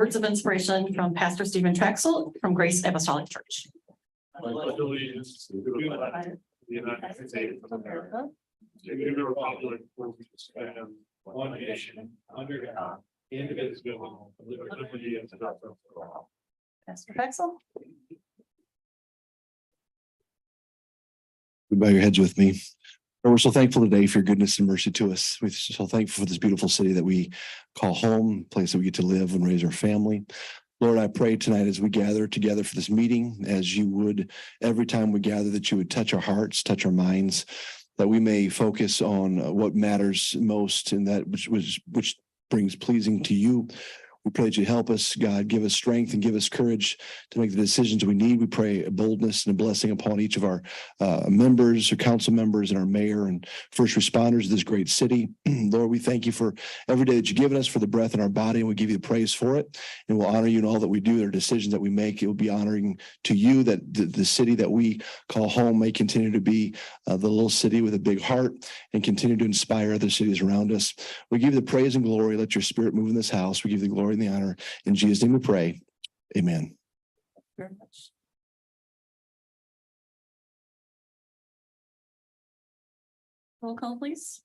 Words of inspiration from Pastor Stephen Traxel from Grace Apostolic Church. Allegiance to the flag of the United States of America, to the republic for which it stands, one nation, under God, indivisible, with liberty and justice for all. Pastor Traxel. Bow your heads with me. Lord, we're so thankful today for your goodness and mercy to us. We're so thankful for this beautiful city that we call home, a place that we get to live and raise our family. Lord, I pray tonight as we gather together for this meeting, as you would every time we gather, that you would touch our hearts, touch our minds, that we may focus on what matters most and that which brings pleasing to you. We pray that you help us, God, give us strength and give us courage to make the decisions we need. We pray a boldness and a blessing upon each of our members or council members and our mayor and first responders of this great city. Lord, we thank you for every day that you've given us, for the breath in our body, and we give you the praise for it. And we'll honor you in all that we do, our decisions that we make. It will be honoring to you that the city that we call home may continue to be the little city with a big heart and continue to inspire other cities around us. We give you the praise and glory. Let your spirit move in this house. We give you the glory and the honor. In Jesus' name we pray. Amen. Very much. Roll call, please.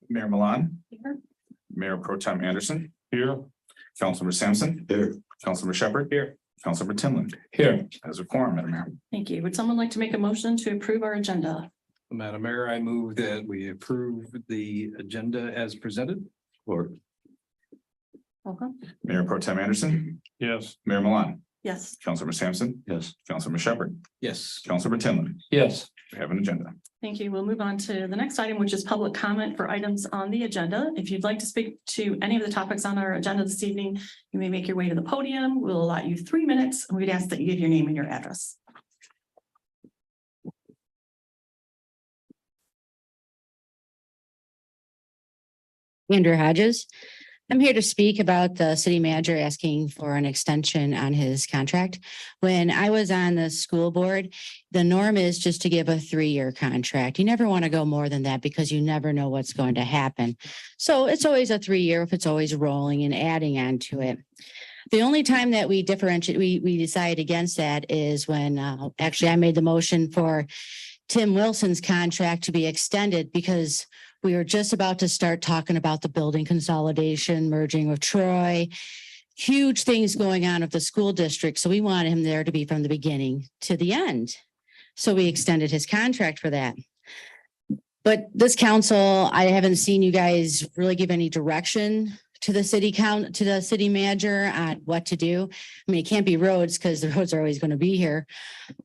Mayor Milan, Here. Mayor Pro Tem Anderson, Here. Councilmember Sampson. Here. Councilmember Shepherd. Here. Councilmember Tinlin. Here. As a quorum, Madam Mayor. Thank you. Would someone like to make a motion to approve our agenda? Madam Mayor, I move that we approve the agenda as presented. Or Welcome. Mayor Pro Tem Anderson, Yes. Mayor Milan, Yes. Councilmember Sampson, yes. Councilmember Shepherd, Yes. Councilmember Tinlin. Yes. We have an agenda. Thank you. We'll move on to the next item, which is public comment for items on the agenda. If you'd like to speak to any of the topics on our agenda this evening, you may make your way to the podium. We'll allow you 3 minutes, and we'd ask that you give your name and your address. Andrew Hodges. I'm here to speak about the city manager asking for an extension on his contract. When I was on the school board, the norm is just to give a 3-year contract. You never want to go more than that because you never know what's going to happen. So it's always a 3-year if it's always rolling and adding on to it. The only time that we differentiate, we decide against that is when actually I made the motion for Tim Wilson's contract to be extended because we were just about to start talking about the building consolidation, merging with Troy, huge things going on of the school district. So we wanted him there to be from the beginning to the end. So we extended his contract for that. But this council, I haven't seen you guys really give any direction to the city manager on what to do. I mean, it can't be roads because the roads are always going to be here,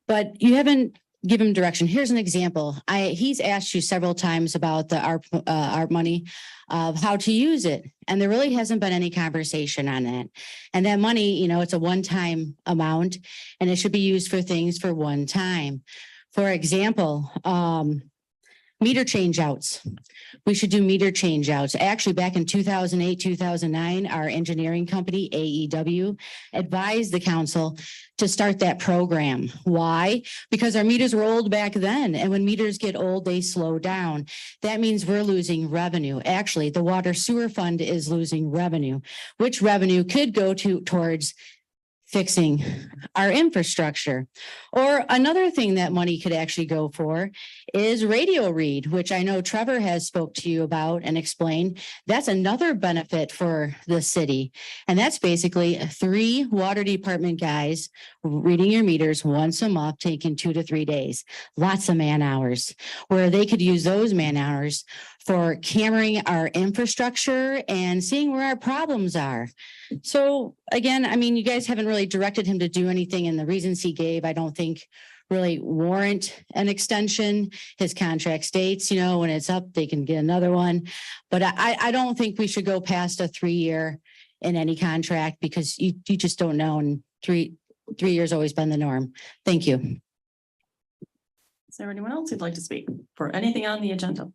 but you haven't give him direction. Here's an example. He's asked you several times about the ARP money of how to use it. And there really hasn't been any conversation on that. And that money, you know, it's a one-time amount and it should be used for things for one time. For example, meter change outs. We should do meter change outs. Actually, back in 2008, 2009, our engineering company, AEW, advised the council to start that program. Why? Because our meters were old back then. And when meters get old, they slow down. That means we're losing revenue. Actually, the water sewer fund is losing revenue, which revenue could go towards fixing our infrastructure. Or another thing that money could actually go for is radio read, which I know Trevor has spoke to you about and explained. That's another benefit for the city. And that's basically 3 water department guys reading your meters once a month, taking 2 to 3 days. Lots of man hours where they could use those man hours for cameraing our infrastructure and seeing where our problems are. So again, I mean, you guys haven't really directed him to do anything, and the reasons he gave, I don't think really warrant an extension. His contract states, you know, when it's up, they can get another one. But I don't think we should go past a 3-year in any contract because you just don't know. And 3 years always been the norm. Thank you. Is there anyone else who'd like to speak for anything on the agenda?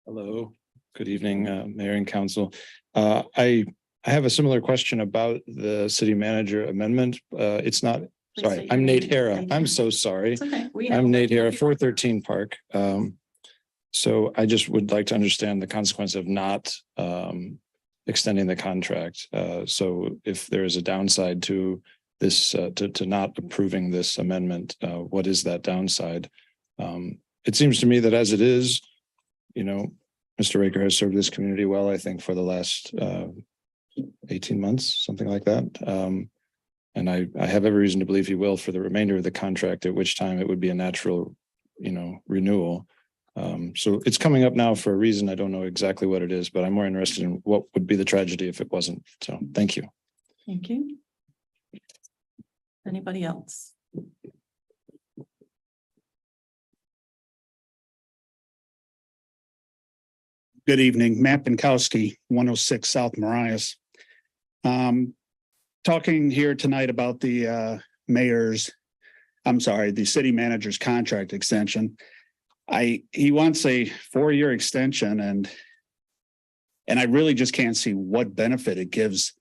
Hello, good evening, Mayor and Council. I have a similar question about the city manager amendment. It's not, Please sorry, state your I'm name. Nate Hara. Thank you. I'm so sorry. It's okay. We know. I'm Nate Hara, 413 Park. So I just would like to understand the consequence of not extending the contract. So if there is a downside to this, to not approving this amendment, what is that downside? It seems to me that as it is, Mr. Raker has served this community well, I think, for the last 18 months, something like that. And I have every reason to believe he will for the remainder of the contract, at which time it would be a natural, renewal. So it's coming up now for a reason. I don't know exactly what it is, but I'm more interested in what would be the tragedy if it wasn't. So thank you. Thank you. Anybody else? Good evening, Matt Pinkowski, 106 South Marias. Talking here tonight about the the city manager's contract extension. He wants a 4-year extension and I really just can't see what benefit it gives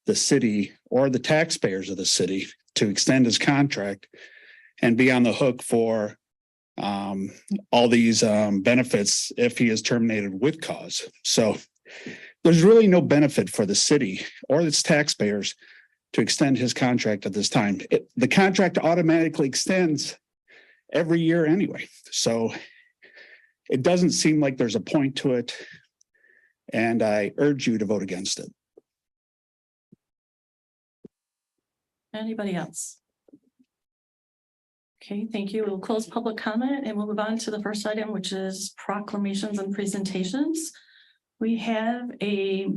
the city or the taxpayers of the city to extend his contract and be on the hook for all these benefits if he is terminated with cause. So there's really no benefit for the city or its taxpayers to extend his contract at this time. The contract automatically extends every year anyway. So it doesn't seem like there's a point to it. And I urge you to vote against it. Anybody else? Okay, thank you. We'll close public comment and we'll move on to the first item, which is proclamations and presentations. We have a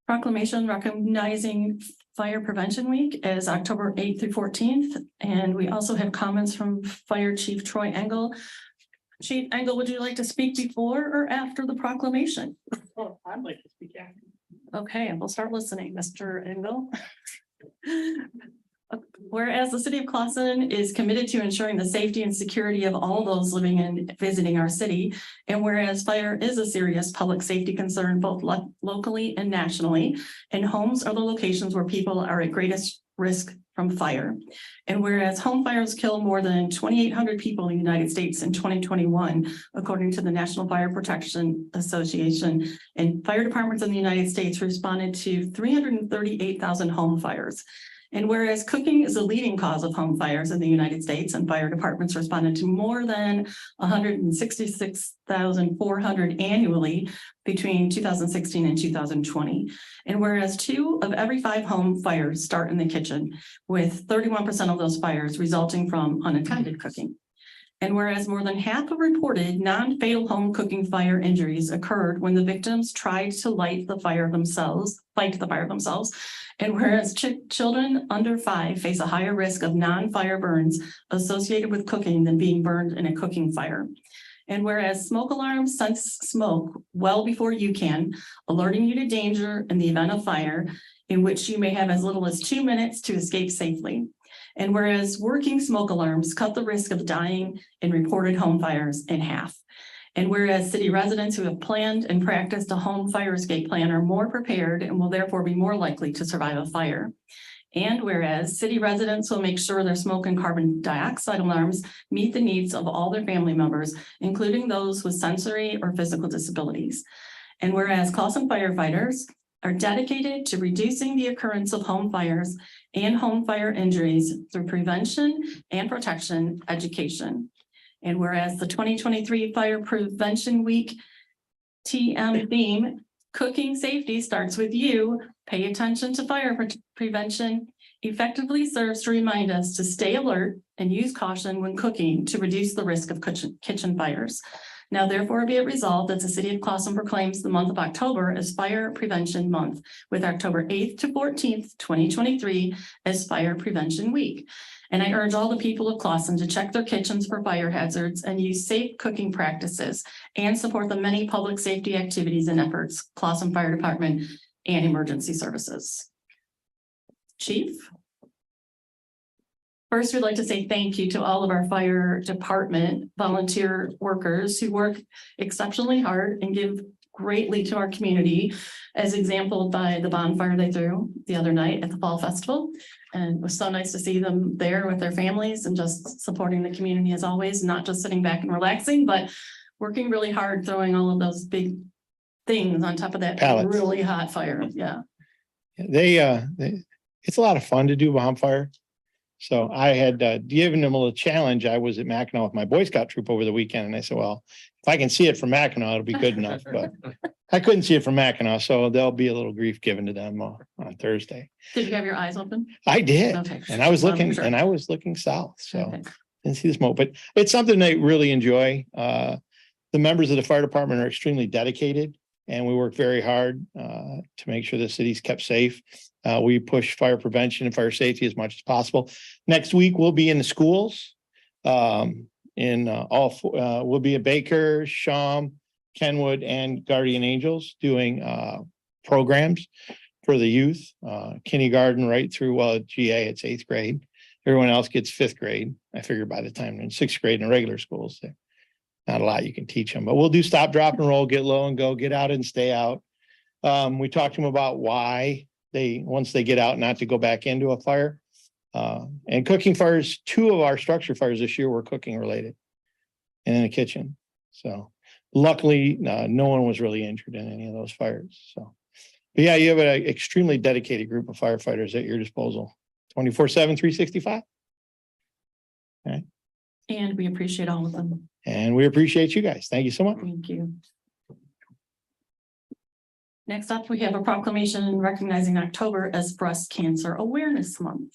proclamation recognizing Fire Prevention Week as October 8th through 14th. And we also have comments from Fire Chief Troy Engel. Chief Engel, would you like to speak before or after the proclamation? Oh, I'd like to speak after. Okay, we'll start listening, Mr. Engel. Whereas the city of Clawson is committed to ensuring the safety and security of all those living and visiting our city, and whereas fire is a serious public safety concern both locally and nationally, and homes are the locations where people are at greatest risk from fire. And whereas home fires kill more than 2,800 people in the United States in 2021, according to the National Fire Protection Association, and fire departments in the United States responded to 338,000 home fires. And whereas cooking is a leading cause of home fires in the United States, and fire departments responded to more than 166,400 annually between 2016 and 2020. And whereas 2 of every 5 home fires start in the kitchen, with 31% of those fires resulting from unattended cooking. And whereas more than half of reported non-fatal home cooking fire injuries occurred when the victims tried to fight the fire themselves. And whereas children under 5 face a higher risk of non-fire burns associated with cooking than being burned in a cooking fire. And whereas smoke alarms sense smoke well before you can, alerting you to danger in the event of fire, in which you may have as little as 2 minutes to escape safely. And whereas working smoke alarms cut the risk of dying in reported home fires in half. And whereas city residents who have planned and practiced a home fire escape plan are more prepared and will therefore be more likely to survive a fire. And whereas city residents will make sure their smoke and carbon dioxide alarms meet the needs of all their family members, including those with sensory or physical disabilities. And whereas Clawson firefighters are dedicated to reducing the occurrence of home fires and home fire injuries through prevention and protection education. And whereas the 2023 Fire Prevention Week TM theme, cooking safety starts with you, pay attention to fire prevention, effectively serves to remind us to stay alert and use caution when cooking to reduce the risk of kitchen fires. Now, therefore, be it resolved that the city of Clawson proclaims the month of October as Fire Prevention Month, with October 8th to 14th, 2023 as Fire Prevention Week. And I urge all the people of Clawson to check their kitchens for fire hazards and use safe cooking practices and support the many public safety activities and efforts, Clawson Fire Department and emergency services. Chief? First, we'd like to say thank you to all of our fire department volunteer workers who work exceptionally hard and give greatly to our community, as exampled by the bonfire they threw the other night at the Fall Festival. And it was so nice to see them there with their families and just supporting the community as always, not just sitting back and relaxing, but working really hard, throwing all of those big things on top of that Pallets. really hot fire. Yeah. It's a lot of fun to do bonfire. So I had given them a little challenge. I was at Mackinac with my Boy Scout troop over the weekend and I said, well, if I can see it from Mackinac, it'll be good enough, but I couldn't see it from Mackinac, so there'll be a little grief given to them on Thursday. Did you have your eyes open? I did, Okay. and I was Well, looking, sure. and I was looking south, so Okay. didn't see the smoke, but it's something they really enjoy. The members of the fire department are extremely dedicated and we work very hard to make sure the city's kept safe. We push fire prevention and fire safety as much as possible. Next week, we'll be in the schools. We'll be at Baker, Shawm, Kenwood, and Guardian Angels doing programs for the youth, kindergarten right through, GA, it's 8th grade. Everyone else gets 5th grade. I figure by the time they're in 6th grade in the regular schools, not a lot you can teach them, but we'll do stop, drop, and roll, get low and go, get out and stay out. We talked to them about why once they get out, not to go back into a fire. And cooking fires, 2 of our structure fires this year were cooking related and in the kitchen. So luckily, no one was really injured in any of those fires. So, but yeah, you have an extremely dedicated group of firefighters at your disposal, 24/7, 365. And we appreciate all of them. And we appreciate you guys. Thank you so much. Thank you. Next up, we have a proclamation recognizing October as Breast Cancer Awareness Month.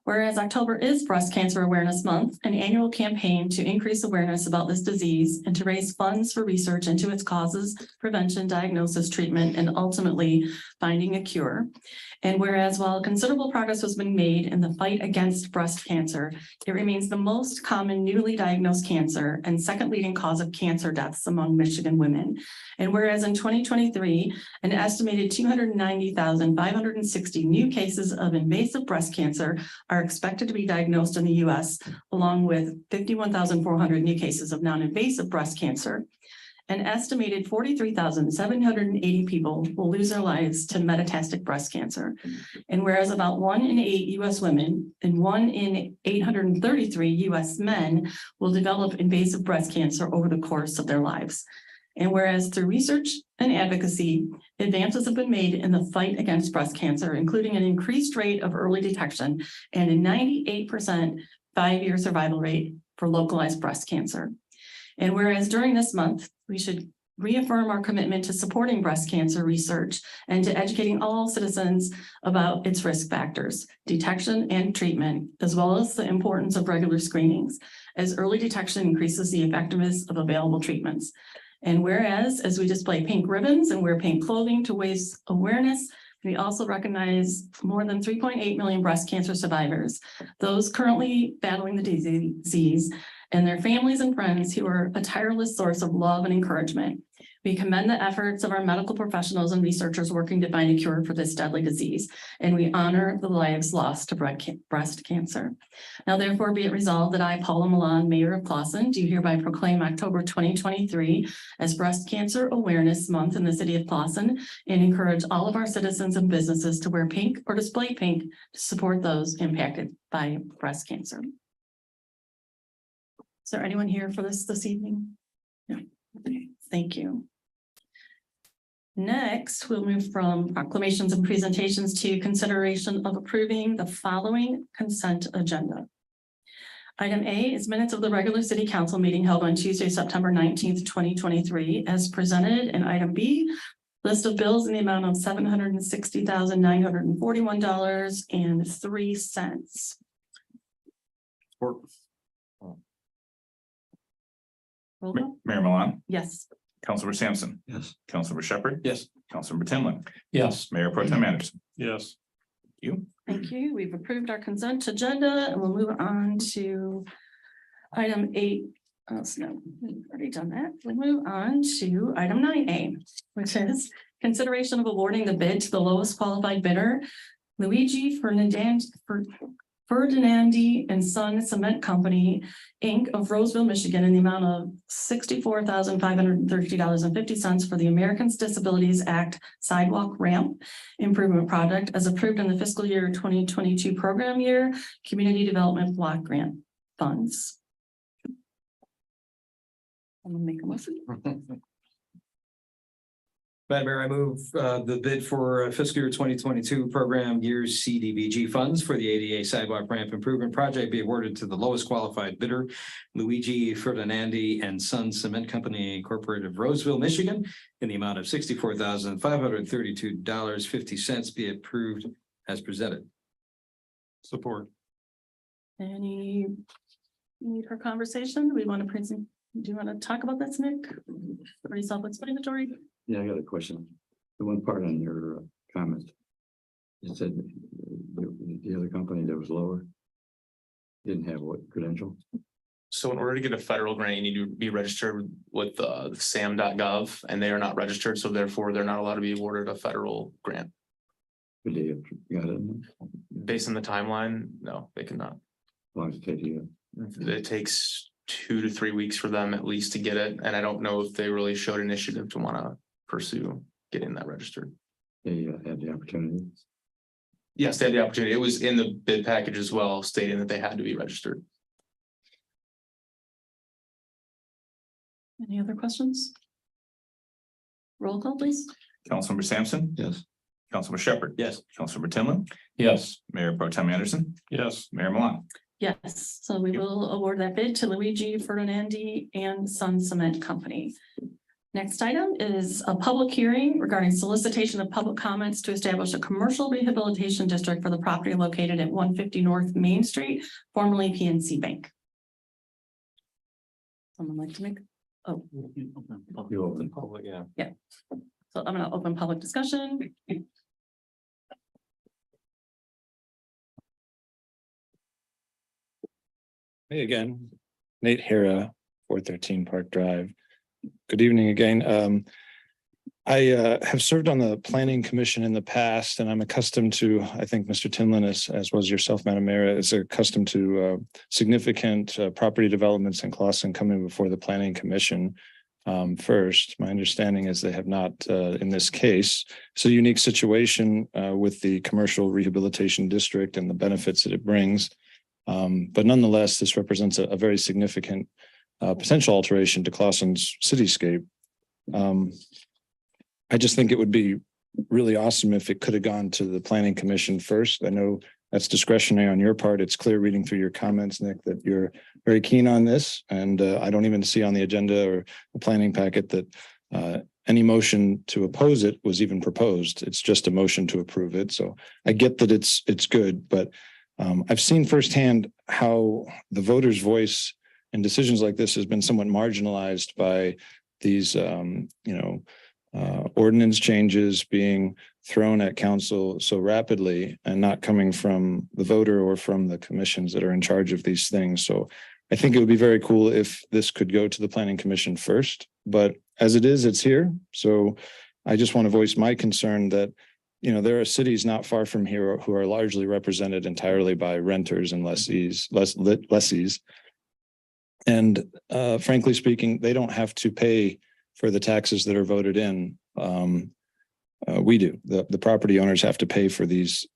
Whereas October is Breast Cancer Awareness Month, an annual campaign to increase awareness about this disease and to raise funds for research into its causes, prevention, diagnosis, treatment, and ultimately finding a cure. And whereas while considerable progress has been made in the fight against breast cancer, it remains the most common newly diagnosed cancer and second leading cause of cancer deaths among Michigan women. And whereas in 2023, an estimated 290,560 new cases of invasive breast cancer are expected to be diagnosed in the U.S., along with 51,400 new cases of non-invasive breast cancer. An estimated 43,780 people will lose their lives to metastatic breast cancer. And whereas about 1 in 8 U.S. women and 1 in 833 U.S. men will develop invasive breast cancer over the course of their lives. And whereas through research and advocacy, advances have been made in the fight against breast cancer, including an increased rate of early detection and a 98% 5-year survival rate for localized breast cancer. And whereas during this month, we should reaffirm our commitment to supporting breast cancer research and to educating all citizens about its risk factors, detection and treatment, as well as the importance of regular screenings, as early detection increases the effectiveness of available treatments. And whereas, as we display pink ribbons and wear pink clothing to raise awareness, we also recognize more than 3.8 million breast cancer survivors, those currently battling the disease, and their families and friends who are a tireless source of love and encouragement. We commend the efforts of our medical professionals and researchers working to find a cure for this deadly disease, and we honor the lives lost to breast cancer. Now, therefore, be it resolved that I, Paula Milan, Mayor of Clawson, do hereby proclaim October 2023 as Breast Cancer Awareness Month in the city of Clawson, and encourage all of our citizens and businesses to wear pink or display pink to support those impacted by breast cancer. Is there anyone here for this evening? No. Okay, thank you. Next, we'll move from proclamations and presentations to consideration of approving the following consent agenda. Item A is minutes of the regular city council meeting held on Tuesday, September 19th, 2023, as presented. And item B, list of bills in the amount of $760,941.03. Roll call? Mayor Milan, Yes. Councilmember Sampson, Yes. Councilmember Shepherd, Yes. Councilmember Tinlin, Yes. Mayor Pro Tem Anderson. Yes. You. Thank you. We've approved our consent agenda and we'll move on to item 8. Oh, no, we've already done that. We'll move on to item 9A, which is consideration of awarding the bid to the lowest qualified bidder, Luigi Ferdinandi and Son Cement Company, Inc. of Roseville, Michigan, in the amount of $64,530.50 for the Americans Disabilities Act Sidewalk Ramp Improvement Project as approved in the fiscal year 2022 program year Community Development Block Grant Funds. I'm gonna make a motion. Madam Mayor, I move the bid for fiscal year 2022 program years CDBG funds for the ADA sidewalk ramp improvement project be awarded to the lowest qualified bidder, Luigi Ferdinandi and Sons Cement Company Incorporated of Roseville, Michigan, in the amount of $64,532.50 be approved as presented. Support. Any need for conversation? We want to present, do you want to talk about this, Nick? Pretty self-explanatory. Yeah, I got a question. The one part on your comment. You said the other company that was lower. Didn't have what credential? So in order to get a federal grant, you need to be registered with sam.gov, and they are not registered, so therefore they're not allowed to be awarded a federal grant. Could they have got it? Based on the timeline, no, they cannot. As long as it takes you. It takes 2 to 3 weeks for them at least to get it, and I don't know if they really showed initiative to want to pursue getting that registered. They had the opportunity. Yes, they had the opportunity. It was in the bid package as well, stating that they had to be registered. Any other questions? Roll call, please. Councilmember Sampson. Yes. Councilmember Shepherd. Yes. Councilmember Tinlin. Yes. Mayor Pro Tem Anderson. Yes. Mayor Milan. Yes, so we will award that bid to Luigi Ferdinandi and Sun Cement Company. Next item is a public hearing regarding solicitation of public comments to establish a commercial rehabilitation district for the property located at 150 North Main Street, formerly PNC Bank. Someone like to make, oh, You open. Public, yeah. so I'm gonna open public discussion. Hey again, Nate Hera, 413 Park Drive. Good evening again. I have served on the Planning Commission in the past, and I'm accustomed to, I think Mr. Tinlin, as was yourself, Madam Mayor, is accustomed to significant property developments in Clawson coming before the Planning Commission first. My understanding is they have not in this case. It's a unique situation with the commercial rehabilitation district and the benefits that it brings. But nonetheless, this represents a very significant potential alteration to Clawson's cityscape. I just think it would be really awesome if it could have gone to the Planning Commission first. I know that's discretionary on your part. It's clear reading through your comments, Nick, that you're very keen on this. And I don't even see on the agenda or the planning packet that any motion to oppose it was even proposed. It's just a motion to approve it. So I get that it's good, but I've seen firsthand how the voter's voice in decisions like this has been somewhat marginalized by these, ordinance changes being thrown at council so rapidly and not coming from the voter or from the commissions that are in charge of these things. So I think it would be very cool if this could go to the Planning Commission first, but as it is, it's here. So I just want to voice my concern that there are cities not far from here who are largely represented entirely by renters and lessees. And frankly speaking, they don't have to pay for the taxes that are voted in. We do. The property owners have to pay for these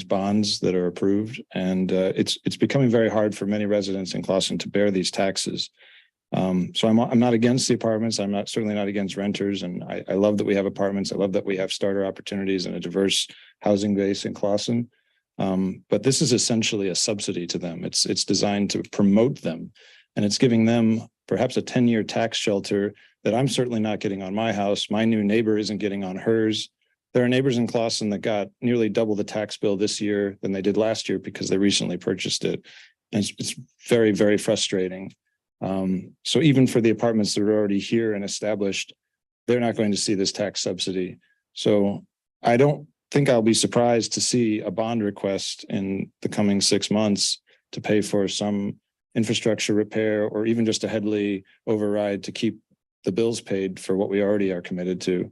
bonds that are approved. And it's becoming very hard for many residents in Clawson to bear these taxes. So I'm not against the apartments. I'm certainly not against renters. And I love that we have apartments. I love that we have starter opportunities and a diverse housing base in Clawson. But this is essentially a subsidy to them. It's designed to promote them, and it's giving them perhaps a 10-year tax shelter that I'm certainly not getting on my house. My new neighbor isn't getting on hers. There are neighbors in Clawson that got nearly double the tax bill this year than they did last year because they recently purchased it. And it's very, very frustrating. So even for the apartments that are already here and established, they're not going to see this tax subsidy. So I don't think I'll be surprised to see a bond request in the coming 6 months to pay for some infrastructure repair or even just a Headley override to keep the bills paid for what we already are committed to.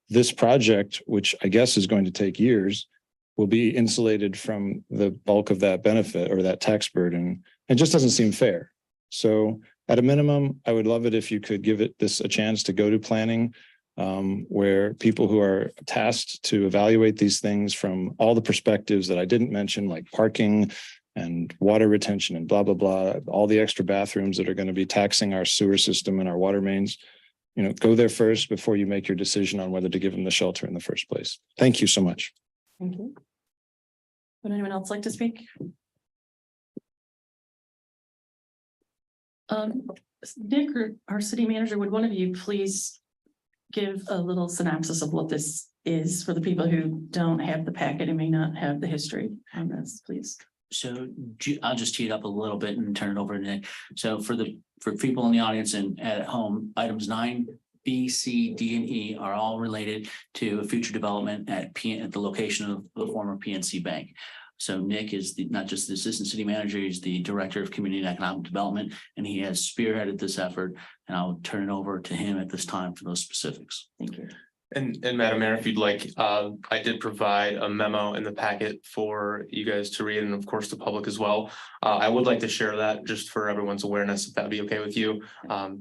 This project, which I guess is going to take years, will be insulated from the bulk of that benefit or that tax burden. It just doesn't seem fair. So at a minimum, I would love it if you could give this a chance to go to planning, where people who are tasked to evaluate these things from all the perspectives that I didn't mention, like parking, and water retention and blah, blah, blah, all the extra bathrooms that are going to be taxing our sewer system and our water mains. You know, go there first before you make your decision on whether to give them the shelter in the first place. Thank you so much. Thank you. Would anyone else like to speak? Nick, or our city manager, would one of you please give a little synopsis of what this is for the people who don't have the packet and may not have the history on this, please? So I'll just tee it up a little bit and turn it over to Nick. So for people in the audience and at home, items 9B, C, D, and E are all related to a future development at the location of the former PNC Bank. So Nick is not just the assistant city manager, he's the director of community and economic development, and he has spearheaded this effort. And I'll turn it over to him at this time for those specifics. Thank you. And Madam Mayor, if you'd like, I did provide a memo in the packet for you guys to read, and of course the public as well. I would like to share that just for everyone's awareness, if that'd be okay with you.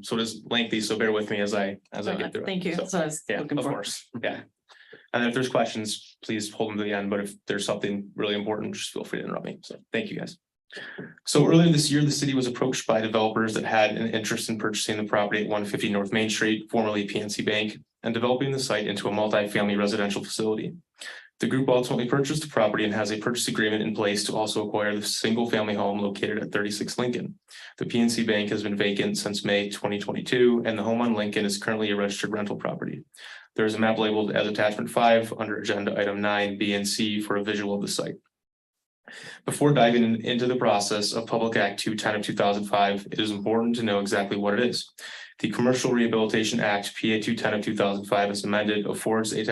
So it is lengthy, so bear with me as I get through it. Thank you. So, So I was yeah, looking of for. course, yeah. And if there's questions, please hold them to the end, but if there's something really important, just feel free to interrupt me. So thank you, guys. So earlier this year, the city was approached by developers that had an interest in purchasing the property at 150 North Main Street, formerly PNC Bank, and developing the site into a multi-family residential facility. The group ultimately purchased the property and has a purchase agreement in place to also acquire the single-family home located at 36 Lincoln. The PNC Bank has been vacant since May 2022, and the home on Lincoln is currently a registered rental property. There is a map labeled as attachment 5 under agenda item 9, B, and C for a visual of the site. Before diving into the process of Public Act 210 of 2005, it is important to know exactly what it is. The Commercial Rehabilitation Act, PA 210 of 2005, as amended, affords a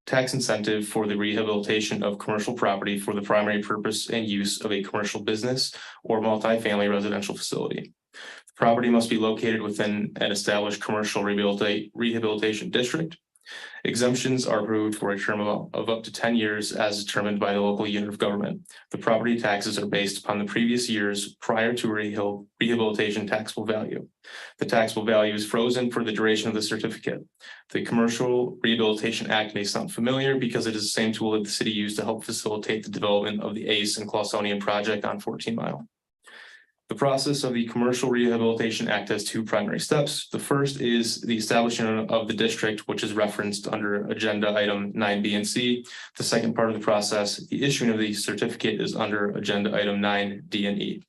tax incentive for the rehabilitation of commercial property for the primary purpose and use of a commercial business or multifamily residential facility. The property must be located within an established commercial rehabilitation district. Exemptions are approved for a term of up to 10 years as determined by the local unit of government. The property taxes are based upon the previous years prior to rehabilitation taxable value. The taxable value is frozen for the duration of the certificate. The Commercial Rehabilitation Act may sound familiar because it is the same tool that the city used to help facilitate the development of the ACE and Clawsonian project on 14 Mile. The process of the Commercial Rehabilitation Act has two primary steps. The first is the establishment of the district, which is referenced under agenda item 9B and C. The second part of the process, the issuing of the certificate, is under agenda item 9D and E.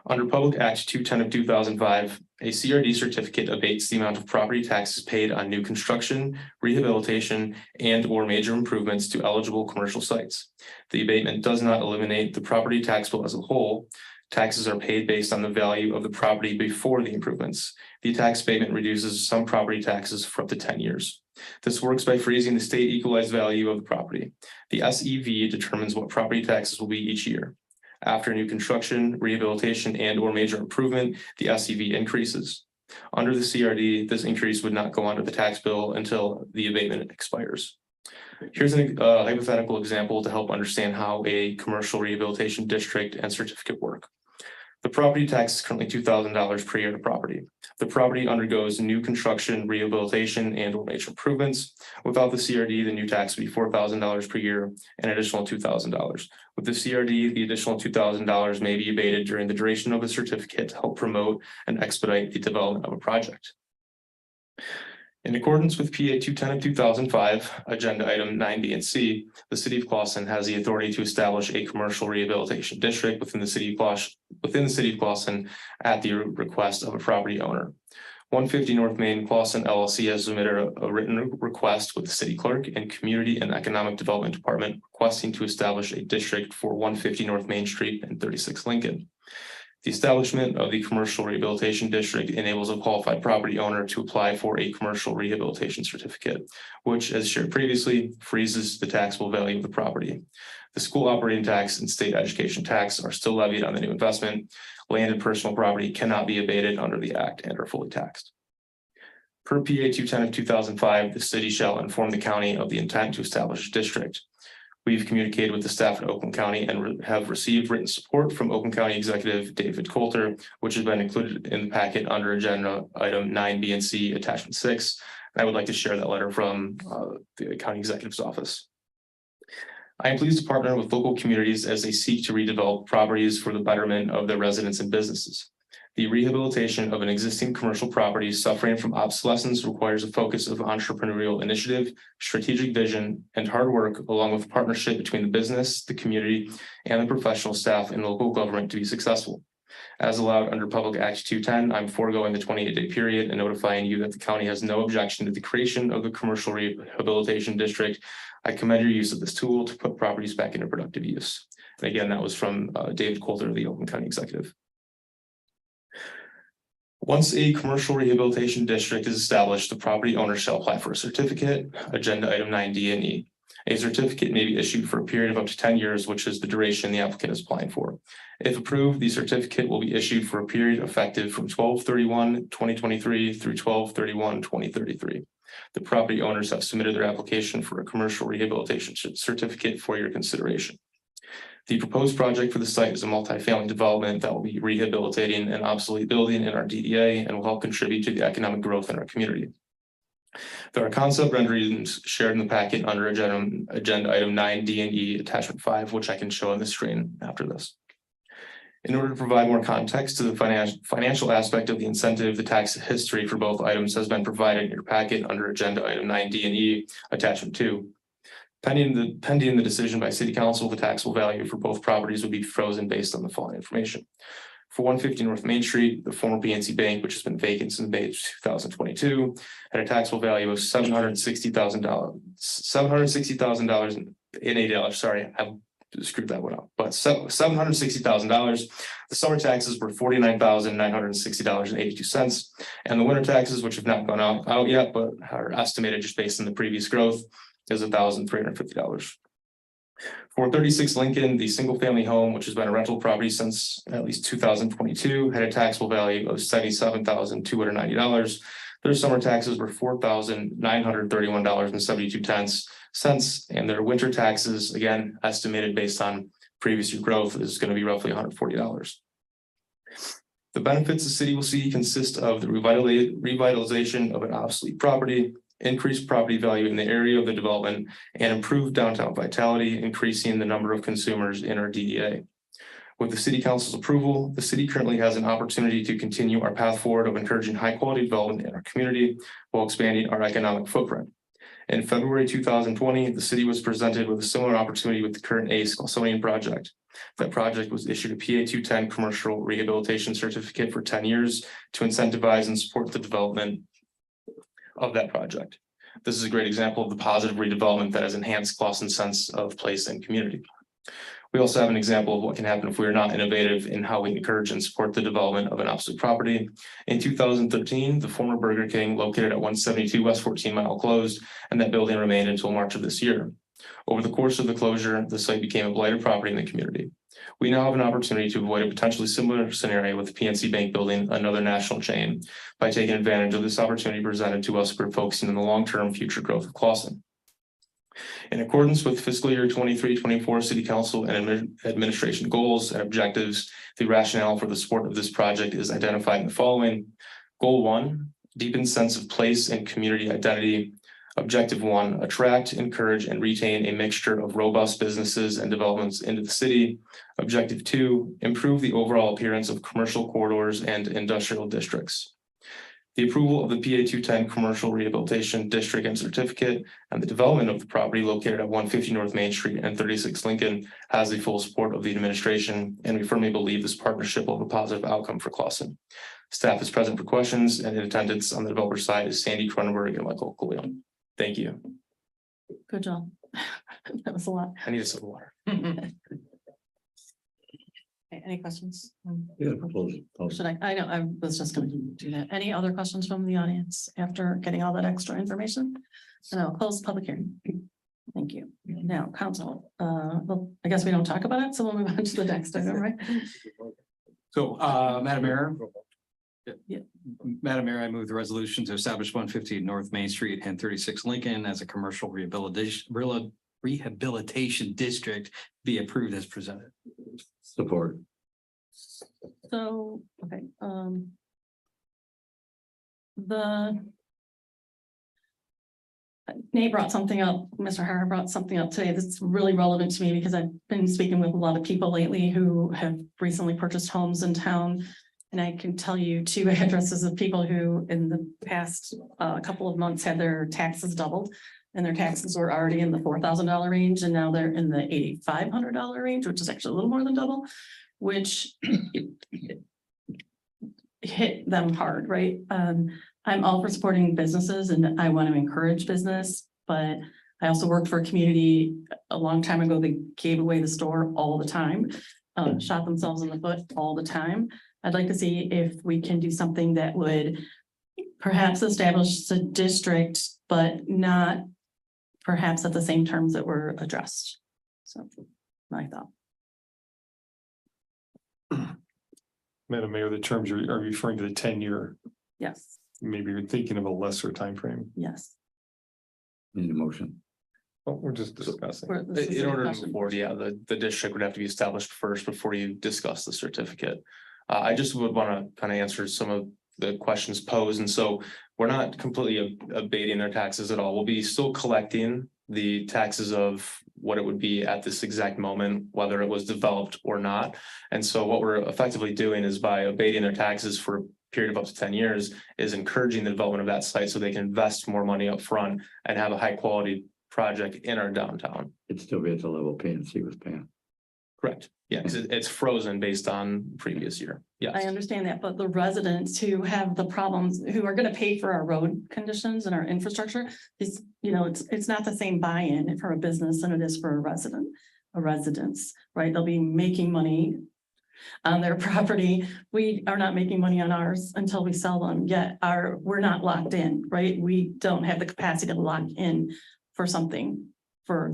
Under Public Act 210 of 2005, a CRD certificate abates the amount of property taxes paid on new construction, rehabilitation, and/or major improvements to eligible commercial sites. The abatement does not eliminate the property tax bill as a whole. Taxes are paid based on the value of the property before the improvements. The tax abatement reduces some property taxes for up to 10 years. This works by freezing the state equalized value of the property. The SEV determines what property taxes will be each year. After new construction, rehabilitation, and/or major improvement, the SEV increases. Under the CRD, this increase would not go onto the tax bill until the abatement expires. Here's a hypothetical example to help understand how a commercial rehabilitation district and certificate work. The property tax is currently $2,000 per year to property. The property undergoes new construction, rehabilitation, and/or major improvements. Without the CRD, the new tax would be $4,000 per year, an additional $2,000. With the CRD, the additional $2,000 may be abated during the duration of the certificate to help promote and expedite the development of a project. In accordance with PA 210 of 2005, agenda item 9B and C, the city of Clawson has the authority to establish a commercial rehabilitation district within the city of Clawson at the request of a property owner. 150 North Main Clawson LLC has submitted a written request with the city clerk and Community and Economic Development Department requesting to establish a district for 150 North Main Street and 36 Lincoln. The establishment of the commercial rehabilitation district enables a qualified property owner to apply for a commercial rehabilitation certificate, which, as shared previously, freezes the taxable value of the property. The school operating tax and state education tax are still levied on the new investment. Land and personal property cannot be abated under the act and are fully taxed. Per PA 210 of 2005, the city shall inform the county of the intent to establish a district. We've communicated with the staff in Oakland County and have received written support from Oakland County Executive David Coulter, which has been included in the packet under agenda item 9B and C, attachment 6. And I would like to share that letter from the county executive's office. I am pleased to partner with local communities as they seek to redevelop properties for the betterment of their residents and businesses. The rehabilitation of an existing commercial property suffering from obsolescence requires a focus of entrepreneurial initiative, strategic vision, and hard work, along with partnership between the business, the community, and the professional staff in local government to be successful. As allowed under Public Act 210, I'm foregoing the 28-day period and notifying you that the county has no objection to the creation of the commercial rehabilitation district. I commend your use of this tool to put properties back into productive use. And again, that was from David Coulter, the Oakland County Executive. Once a commercial rehabilitation district is established, the property owner shall apply for a certificate, agenda item 9D and E. A certificate may be issued for a period of up to 10 years, which is the duration the applicant is applying for. If approved, the certificate will be issued for a period effective from 12/31/2023 through 12/31/2033. The property owners have submitted their application for a commercial rehabilitation certificate for your consideration. The proposed project for the site is a multifamily development that will be rehabilitating an obsolete building in our DDA and will help contribute to the economic growth in our community. There are concept renderings shared in the packet under agenda item 9D and E, attachment 5, which I can show on the screen after this. In order to provide more context to the financial aspect of the incentive, the tax history for both items has been provided in your packet under agenda item 9D and E, attachment 2. Pending the decision by City Council, the taxable value for both properties will be frozen based on the following information. For 150 North Main Street, the former PNC Bank, which has been vacant since May 2022, had a taxable value of $760,000. $760,000 sorry, I screwed that one up. But $760,000. The summer taxes were $49,960.82, and the winter taxes, which have not gone out yet, but are estimated just based on the previous growth, is $1,350. For 36 Lincoln, the single family home, which has been a rental property since at least 2022, had a taxable value of $77,290. Their summer taxes were $4,931.72, and their winter taxes, again, estimated based on previous year growth, is going to be roughly $140. The benefits the city will see consist of the revitalization of an obsolete property, increased property value in the area of the development, and improved downtown vitality, increasing the number of consumers in our DDA. With the City Council's approval, the city currently has an opportunity to continue our path forward of encouraging high-quality development in our community while expanding our economic footprint. In February 2020, the city was presented with a similar opportunity with the current ACE Smithsonian project. That project was issued a PA 210 commercial rehabilitation certificate for 10 years to incentivize and support the development of that project. This is a great example of the positive redevelopment that has enhanced Clawson's sense of place and community. We also have an example of what can happen if we are not innovative in how we encourage and support the development of an obsolete property. In 2013, the former Burger King located at 172 West 14 Mile closed, and that building remained until March of this year. Over the course of the closure, the site became a blighted property in the community. We now have an opportunity to avoid a potentially similar scenario with the PNC Bank building, another national chain, by taking advantage of this opportunity presented to us for focusing on the long-term future growth of Clawson. In accordance with fiscal year 23-24 City Council and administration goals and objectives, the rationale for the support of this project is identified in the following. Goal 1, deepen sense of place and community identity. Objective 1, attract, encourage, and retain a mixture of robust businesses and developments into the city. Objective 2, improve the overall appearance of commercial corridors and industrial districts. The approval of the PA 210 Commercial Rehabilitation District and Certificate and the development of the property located at 150 North Main Street and 36 Lincoln has the full support of the administration, and we firmly believe this partnership will have a positive outcome for Clawson. Staff is present for questions, and in attendance on the developer side is Sandy Cronenberg and Michael Coolio. Thank you. Good job. That was a lot. I need a sip of water. Any questions? Yeah, close. Should I know, I was just gonna do that. Any other questions from the audience after getting all that extra information? And I'll close the public hearing. Thank you. Now, council, well, I guess we don't talk about it, so we'll move on to the next item, right? So, Madam Mayor. Yeah. Madam Mayor, I move the resolution to establish 150 North Main Street and 36 Lincoln as a commercial rehabilitation district be approved as presented. Support. So, okay, Nate brought something up, Mr. Hara brought something up today that's really relevant to me because I've been speaking with a lot of people lately who have recently purchased homes in town. And I can tell you 2 addresses of people who in the past couple of months had their taxes doubled. And their taxes were already in the $4,000 range and now they're in the $8,500 range, which is actually a little more than double, which hit them hard, right? I'm all for supporting businesses and I want to encourage business, but I also worked for a community a long time ago that gave away the store all the time, shot themselves in the foot all the time. I'd like to see if we can do something that would perhaps establish a district, but not perhaps at the same terms that were addressed. So my thought. Madam Mayor, the terms are referring to the 10-year. Yes, Maybe you're thinking of a lesser time frame. yes. Need a motion. Well, we're just discussing. This is In a order to discussion. move forward, yeah, the district would have to be established first before you discuss the certificate. I just would want to kind of answer some of the questions posed, and so we're not completely abating their taxes at all. We'll be still collecting the taxes of what it would be at this exact moment, whether it was developed or not. And so what we're effectively doing is by abating their taxes for a period of up to 10 years is encouraging the development of that site so they can invest more money up front and have a high quality project in our downtown. It'd still be at the level PNC was paying. Correct. Yeah, because it's frozen based on previous year. I Yes. understand that, but the residents who have the problems, who are gonna pay for our road conditions and our infrastructure is, it's not the same buy-in for a business than it is for a residence, right? They'll be making money on their property. We are not making money on ours until we sell them, yet we're not locked in, right? We don't have the capacity to lock in for something for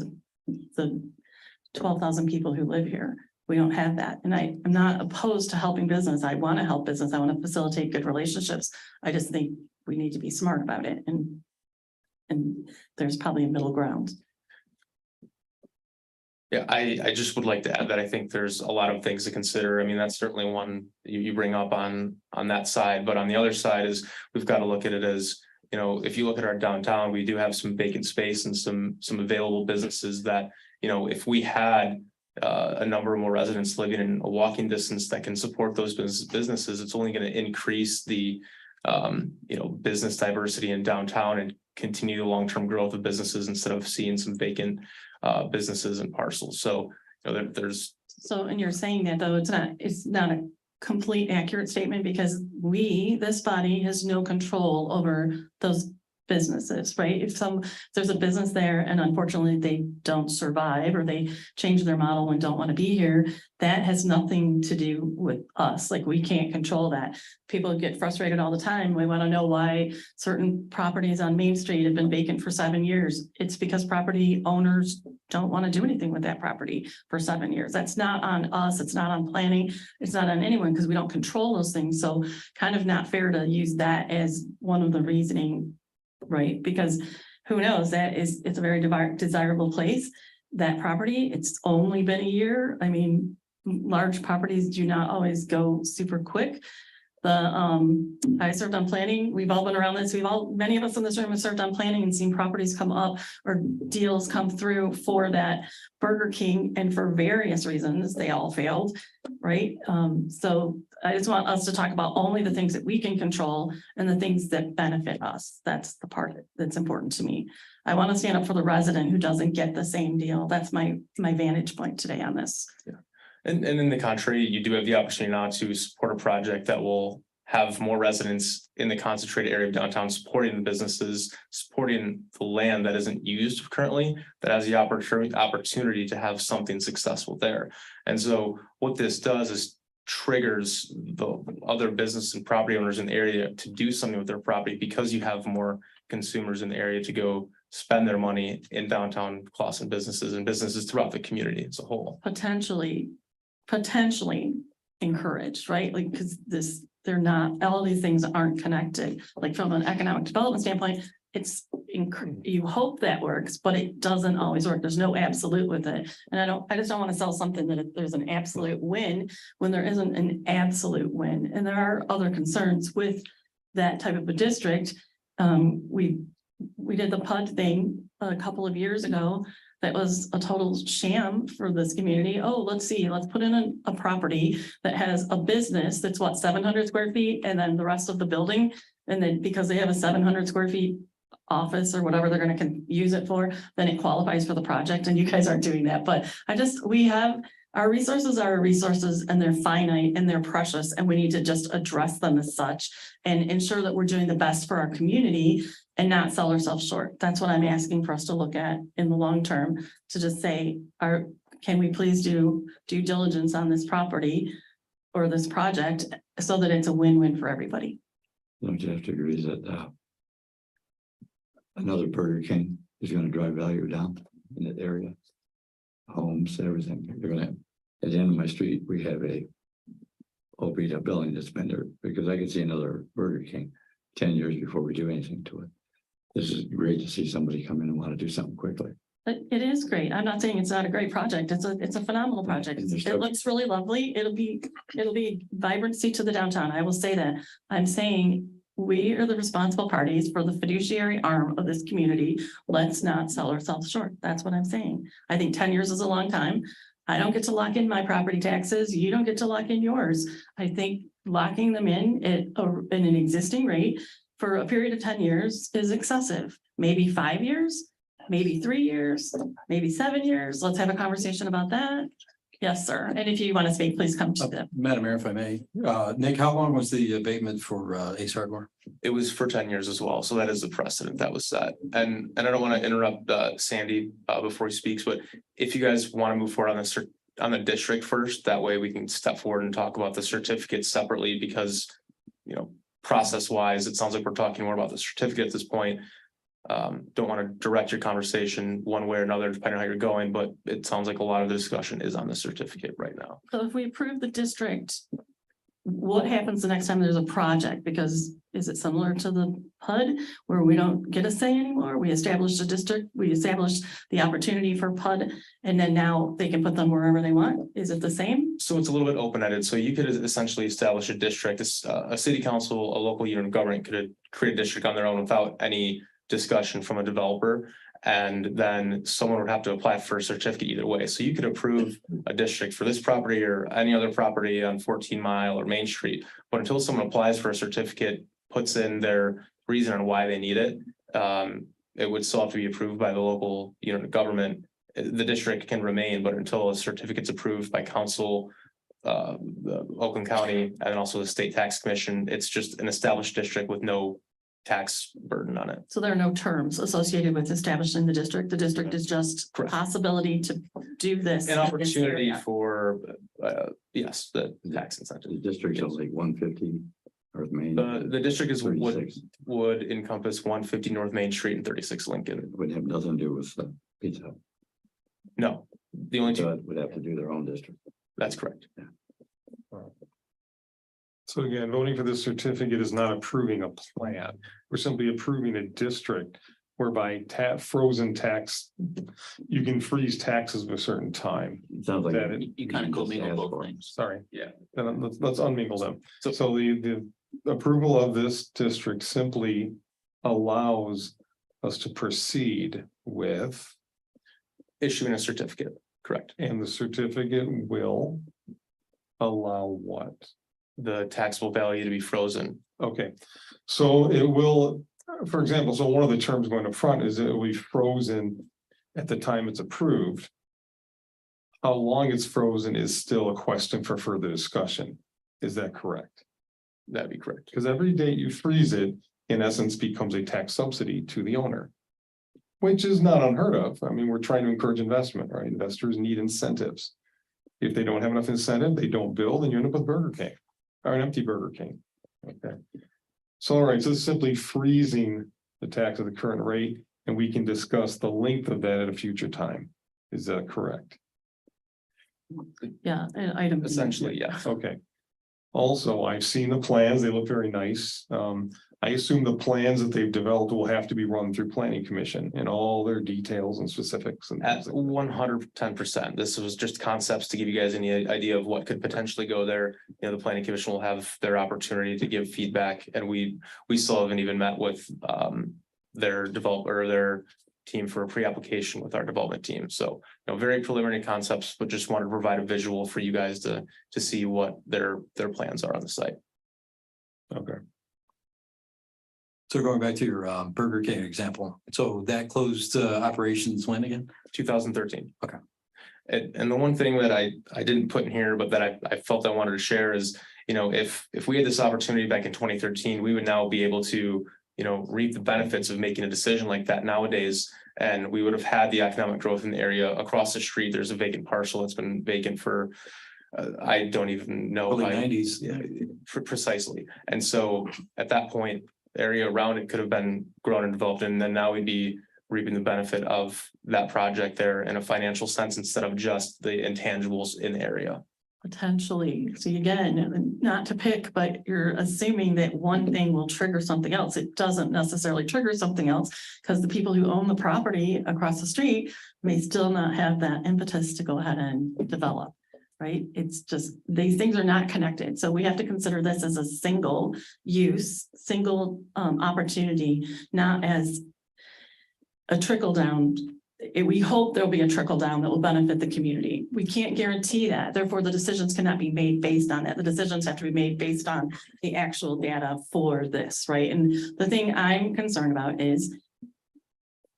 the 12,000 people who live here. We don't have that. And I'm not opposed to helping business. I want to help business. I want to facilitate good relationships. I just think we need to be smart about it. And there's probably a middle ground. Yeah, I just would like to add that I think there's a lot of things to consider. I mean, that's certainly one you bring up on that side, but on the other side is we've got to look at it as, if you look at our downtown, we do have some vacant space and some available businesses that, if we had a number of more residents living in a walking distance that can support those businesses, it's only going to increase the business diversity in downtown and continue the long-term growth of businesses instead of seeing some vacant businesses and parcels. So there's. So, and you're saying that though, it's not a complete accurate statement because this body has no control over those businesses, right? If there's a business there and unfortunately they don't survive or they change their model and don't want to be here, that has nothing to do with us. Like we can't control that. People get frustrated all the time. We want to know why certain properties on Main Street have been vacant for 7 years. It's because property owners don't want to do anything with that property for 7 years. That's not on us. It's not on planning. It's not on anyone because we don't control those things. So kind of not fair to use that as one of the reasoning, right? Because who knows, it's a very desirable place. That property, it's only been a year. I mean, large properties do not always go super quick. I served on planning. We've all been around this. Many of us in this room have served on planning and seen properties come up or deals come through for that Burger King, and for various reasons, they all failed, right? So I just want us to talk about only the things that we can control and the things that benefit us. That's the part that's important to me. I want to stand up for the resident who doesn't get the same deal. That's my vantage point today on this. Yeah. And in the contrary, you do have the opportunity now to support a project that will have more residents in the concentrated area of downtown, supporting the businesses, supporting the land that isn't used currently, that has the opportunity to have something successful there. And so what this does is triggers the other business and property owners in the area to do something with their property because you have more consumers in the area to go spend their money in downtown Clawson businesses and businesses throughout the community as a whole. Potentially encouraged, right? Like, because they're not, all these things aren't connected. Like from an economic development standpoint, you hope that works, but it doesn't always work. There's no absolute with it. And I just don't want to sell something that there's an absolute win when there isn't an absolute win. And there are other concerns with that type of a district. We we did the PUD thing a couple of years ago. That was a total sham for this community. Oh, let's put in a property that has a business that's what, 700 square feet, and then the rest of the building. And then because they have a 700 square feet office or whatever they're gonna use it for, then it qualifies for the project, and you guys aren't doing that. But we have, our resources are our resources, and they're finite and they're precious, and we need to just address them as such and ensure that we're doing the best for our community and not sell ourselves short. That's what I'm asking for us to look at in the long term, to just say, can we please do due diligence on this property or this project so that it's a win-win for everybody? Don't you have to agree that another Burger King is gonna drive value down in that area? Homes, everything, they're gonna, at the end of my street, we have a old beat up building that's been there, because I could see another Burger King 10 years before we do anything to it. This is great to see somebody come in and want to do something quickly. It is great. I'm not saying it's not a great project. It's a phenomenal project. And there's It looks really lovely. It'll be vibrancy to the downtown. I will say that. I'm saying we are the responsible parties for the fiduciary arm of this community. Let's not sell ourselves short. That's what I'm saying. I think 10 years is a long time. I don't get to lock in my property taxes. You don't get to lock in yours. I think locking them in at an existing rate for a period of 10 years is excessive. Maybe 5 years, maybe 3 years, maybe 7 years. Let's have a conversation about that. Yes, sir. And if you want to speak, please come to them. Madam Mayor, if I may, Nick, how long was the abatement for Ace Hardware? It was for 10 years as well, so that is the precedent that was set. And I don't want to interrupt Sandy before he speaks, but if you guys want to move forward on the district first, that way we can step forward and talk about the certificates separately, because process wise, it sounds like we're talking more about the certificate at this point. Don't want to direct your conversation one way or another, depending on how you're going, but it sounds like a lot of the discussion is on the certificate right now. So if we approve the district, what happens the next time there's a project? Because is it similar to the PUD where we don't get a say anymore? We established a district, we established the opportunity for PUD, and then now they can put them wherever they want. Is it the same? So it's a little bit open-ended. So you could essentially establish a district, a city council, a local unit of government could create a district on their own without any discussion from a developer. And then someone would have to apply for a certificate either way. So you could approve a district for this property or any other property on 14 Mile or Main Street. But until someone applies for a certificate, puts in their reason on why they need it, it would still have to be approved by the local unit of government. The district can remain, but until a certificate's approved by council, the Oakland County, and also the State Tax Commission, it's just an established district with no tax burden on it. So there are no terms associated with establishing the district. The district is just Correct. Possibility to do this. An in this opportunity area. for, yes, the tax incentive. The district's only 150 North Main. The district is 36. would encompass 150 North Main Street and 36 Lincoln. Would have nothing to do with Pizza Hut. No, the only two, Would have to do their own district. that's correct. So again, voting for this certificate is not approving a plan. We're simply approving a district whereby frozen tax, you can freeze taxes of a certain time. It sounds like. That You kind of just commingle ask both for it. things. Sorry. Yeah. Then let's unmingle them. So- So the approval of this district simply allows us to proceed with, Issuing a certificate, correct. and the certificate will allow what? The taxable value to be frozen. Okay, so it will, for example, so one of the terms going up front is it will be frozen at the time it's approved. How long it's frozen is still a question for further discussion. Is that correct? That'd be correct. Because every date you freeze it, in essence, becomes a tax subsidy to the owner. Which is not unheard of. I mean, we're trying to encourage investment, right? Investors need incentives. If they don't have enough incentive, they don't build and you end up with Burger King. Or an empty Burger King. Okay. So, all right, so it's simply freezing the tax at the current rate, and we can discuss the length of that at a future time. Is that correct? Yeah, an item. B. Essentially, yes. Okay. Also, I've seen the plans, they look very nice. I assume the plans that they've developed will have to be run through planning commission and all their details and specifics and. At things like that. 110%. This was just concepts to give you guys any idea of what could potentially go there. The planning commission will have their opportunity to give feedback, and we still haven't even met with their developer, their team for a pre-application with our development team. So, very preliminary concepts, but just wanted to provide a visual for you guys to see what their plans are on the site. Okay. So going back to your Burger King example, so that closed operations when again? 2013. Okay. And the one thing that I didn't put in here, but that I felt I wanted to share is, if we had this opportunity back in 2013, we would now be able to, reap the benefits of making a decision like that nowadays. And we would have had the economic growth in the area. Across the street, there's a vacant parcel that's been vacant for, I don't even know. Early 90s. Yeah, precisely. And so at that point, the area around it could have been grown and developed, and then now we'd be reaping the benefit of that project there in a financial sense instead of just the intangibles in the area. Potentially. See, again, not to pick, but you're assuming that one thing will trigger something else. It doesn't necessarily trigger something else because the people who own the property across the street may still not have that impetus to go ahead and develop. Right? It's just, these things are not connected. So we have to consider this as a single use, single opportunity, not as a trickle down. We hope there'll be a trickle down that will benefit the community. We can't guarantee that. Therefore, the decisions cannot be made based on that. The decisions have to be made based on the actual data for this, right? And the thing I'm concerned about is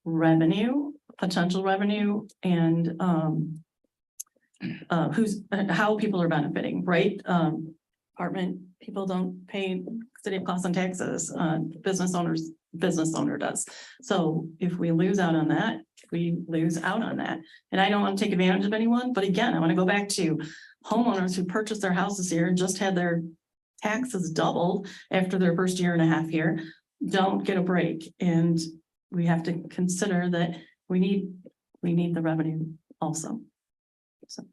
revenue, potential revenue, and how people are benefiting, right? Apartment people don't pay city of cost and taxes, business owner does. So if we lose out on that, we lose out on that. And I don't want to take advantage of anyone, but again, I want to go back to homeowners who purchased their houses here and just had their taxes doubled after their first year and a half here, don't get a break. And we have to consider that we need the revenue also. So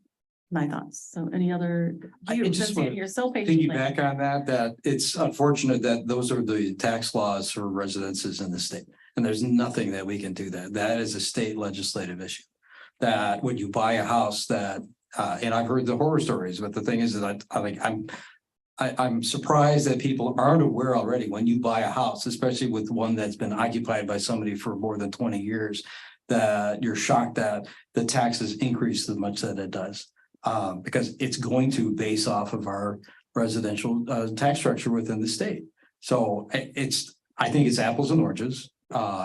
my thoughts. So any other? You're so patient. Piggyback on that it's unfortunate that those are the tax laws for residences in the state. And there's nothing that we can do that. That is a state legislative issue. That when you buy a house that, and I've heard the horror stories, but the thing is that I'm surprised that people aren't aware already when you buy a house, especially with one that's been occupied by somebody for more than 20 years, that you're shocked that the taxes increase as much that it does. Because it's going to base off of our residential tax structure within the state. So I think it's apples and oranges.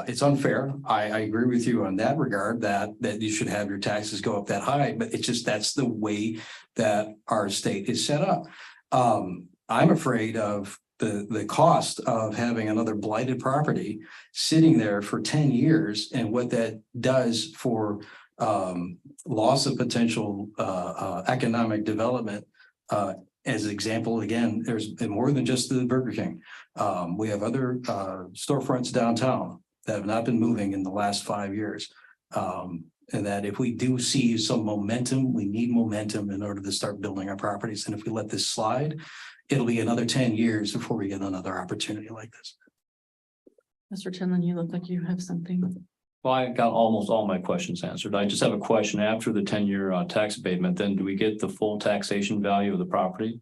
It's unfair. I agree with you on that regard that you should have your taxes go up that high, but it's just that's the way that our state is set up. I'm afraid of the cost of having another blighted property sitting there for 10 years and what that does for loss of potential economic development. As an example, again, there's more than just the Burger King. We have other storefronts downtown that have not been moving in the last 5 years. And that if we do see some momentum, we need momentum in order to start building our properties. And if we let this slide, it'll be another 10 years before we get another opportunity like this. Mr. Tinlin, you look like you have something. Well, I got almost all my questions answered. I just have a question. After the 10-year tax abatement, then do we get the full taxation value of the property?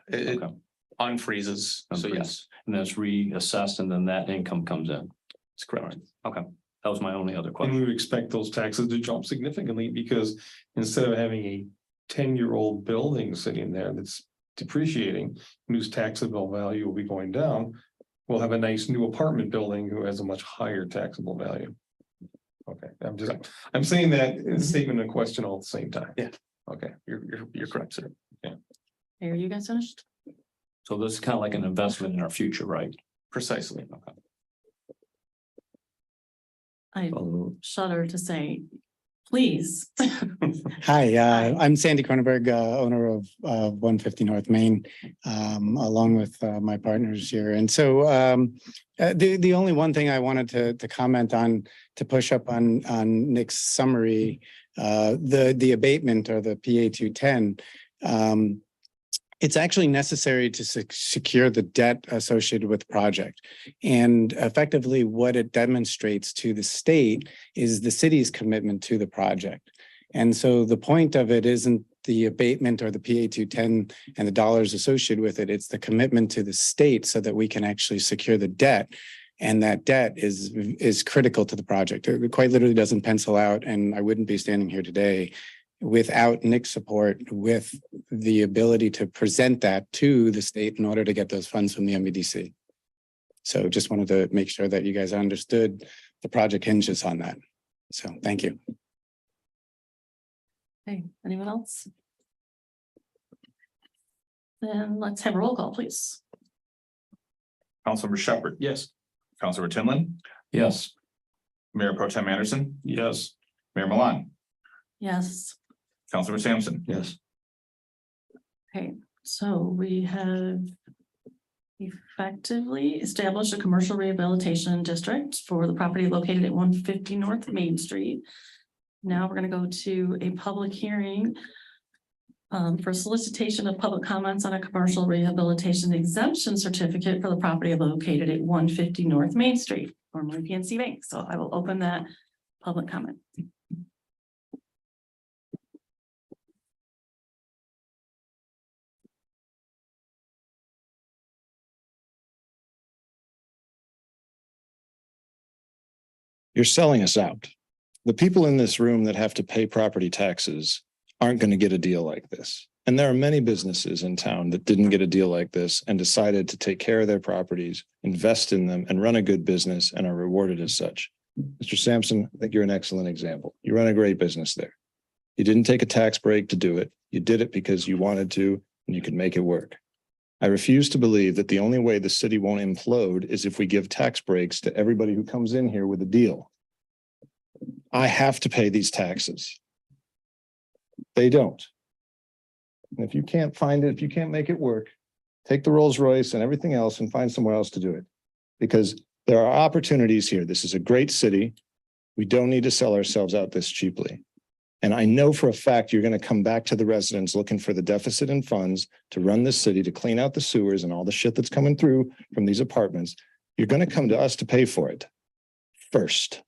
It Okay. unfreezes. So Unfreeze. yes, And that's reassessed and then that income comes in. it's correct. Okay, that was my only other And question. we would expect those taxes to jump significantly because instead of having a 10-year-old building sitting there that's depreciating, whose taxable value will be going down, we'll have a nice new apartment building who has a much higher taxable value. Okay, I'm saying that in a statement and question all at the same time. Yeah. Okay. You're correct, sir. Are you guys finished? So this is kind of like an investment in our future, right? Precisely. Okay. I shudder to say, please. Hi, I'm Sandy Kronenberg, owner of 150 North Main, along with my partners here. And so the only one thing I wanted to comment on, to push up on Nick's summary, the abatement or the PA 210, it's actually necessary to secure the debt associated with the project. And effectively what it demonstrates to the state is the city's commitment to the project. And so the point of it isn't the abatement or the PA 210 and the dollars associated with it. It's the commitment to the state so that we can actually secure the debt. And that debt is critical to the project. It quite literally doesn't pencil out, and I wouldn't be standing here today without Nick's support, with the ability to present that to the state in order to get those funds from the MVDC. So just wanted to make sure that you guys understood the project hinges on that. So thank you. Okay, anyone else? Then let's have a roll call, please. Councilmember Shepherd. Yes. Councilmember Tinlin, Yes. Mayor Pro Tem Anderson, Yes. Mayor Milan, Yes. Councilmember Sampson. Yes. Okay, so we have effectively established a commercial rehabilitation district for the property located at 150 North Main Street. Now we're going to go to a public hearing for solicitation of public comments on a commercial rehabilitation exemption certificate for the property located at 150 North Main Street, formerly PNC Bank. So I will open that public comment. You're selling us out. The people in this room that have to pay property taxes aren't going to get a deal like this. And there are many businesses in town that didn't get a deal like this and decided to take care of their properties, invest in them, and run a good business and are rewarded as such. Mr. Sampson, I think you're an excellent example. You run a great business there. You didn't take a tax break to do it. You did it because you wanted to and you could make it work. I refuse to believe that the only way the city won't implode is if we give tax breaks to everybody who comes in here with a deal. I have to pay these taxes. They don't. And if you can't find it, if you can't make it work, take the Rolls Royce and everything else and find somewhere else to do it. Because there are opportunities here. This is a great city. We don't need to sell ourselves out this cheaply. And I know for a fact you're going to come back to the residents looking for the deficit in funds to run this city, to clean out the sewers and all the shit that's coming through from these apartments. You're going to come to us to pay for it first.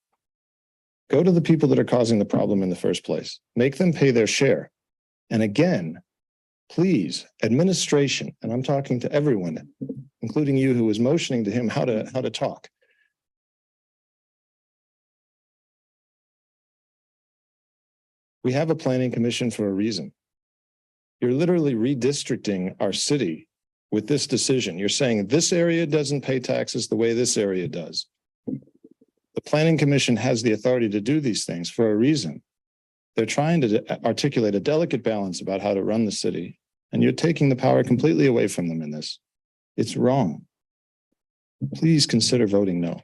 Go to the people that are causing the problem in the first place. Make them pay their share. And again, please, administration, and I'm talking to everyone, including you who was motioning to him how to talk. We have a planning commission for a reason. You're literally redistricting our city with this decision. You're saying this area doesn't pay taxes the way this area does. The planning commission has the authority to do these things for a reason. They're trying to articulate a delicate balance about how to run the city, and you're taking the power completely away from them in this. It's wrong. Please consider voting no.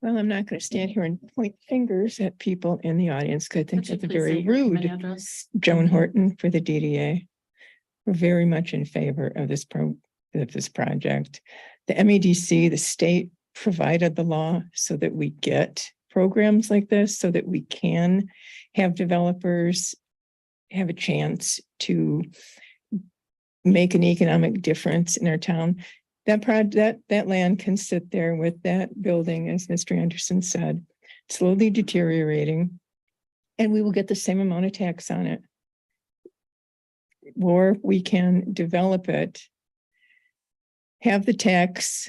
Well, I'm not going to stand here and point fingers at people in the audience because I think Could you that's a please very say your name and rude. address? Joan Horton for the DDA. We're very much in favor of this project. The MEDC, the state provided the law so that we get programs like this, so that we can have developers have a chance to make an economic difference in our town. That land can sit there with that building, as Mr. Anderson said, slowly deteriorating, and we will get the same amount of tax on it. Or we can develop it, have the tax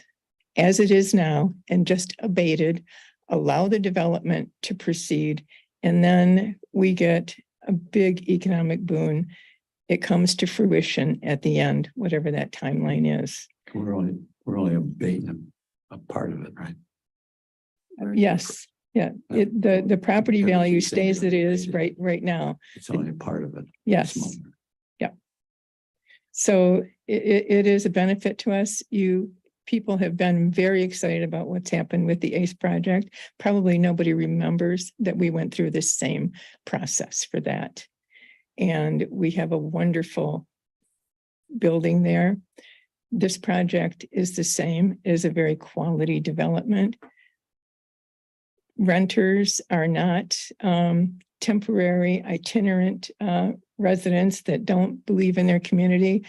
as it is now and just abated, allow the development to proceed, and then we get a big economic boon. It comes to fruition at the end, whatever that timeline is. We're only abating a part of it, right? Yes, yeah, the property Everything value saying stays that it is abated. right now. It's only a part of it. Yes. This moment. So it is a benefit to us. People have been very excited about what's happened with the ACE project. Probably nobody remembers that we went through this same process for that. And we have a wonderful building there. This project is the same, is a very quality development. Renters are not temporary itinerant residents that don't believe in their community.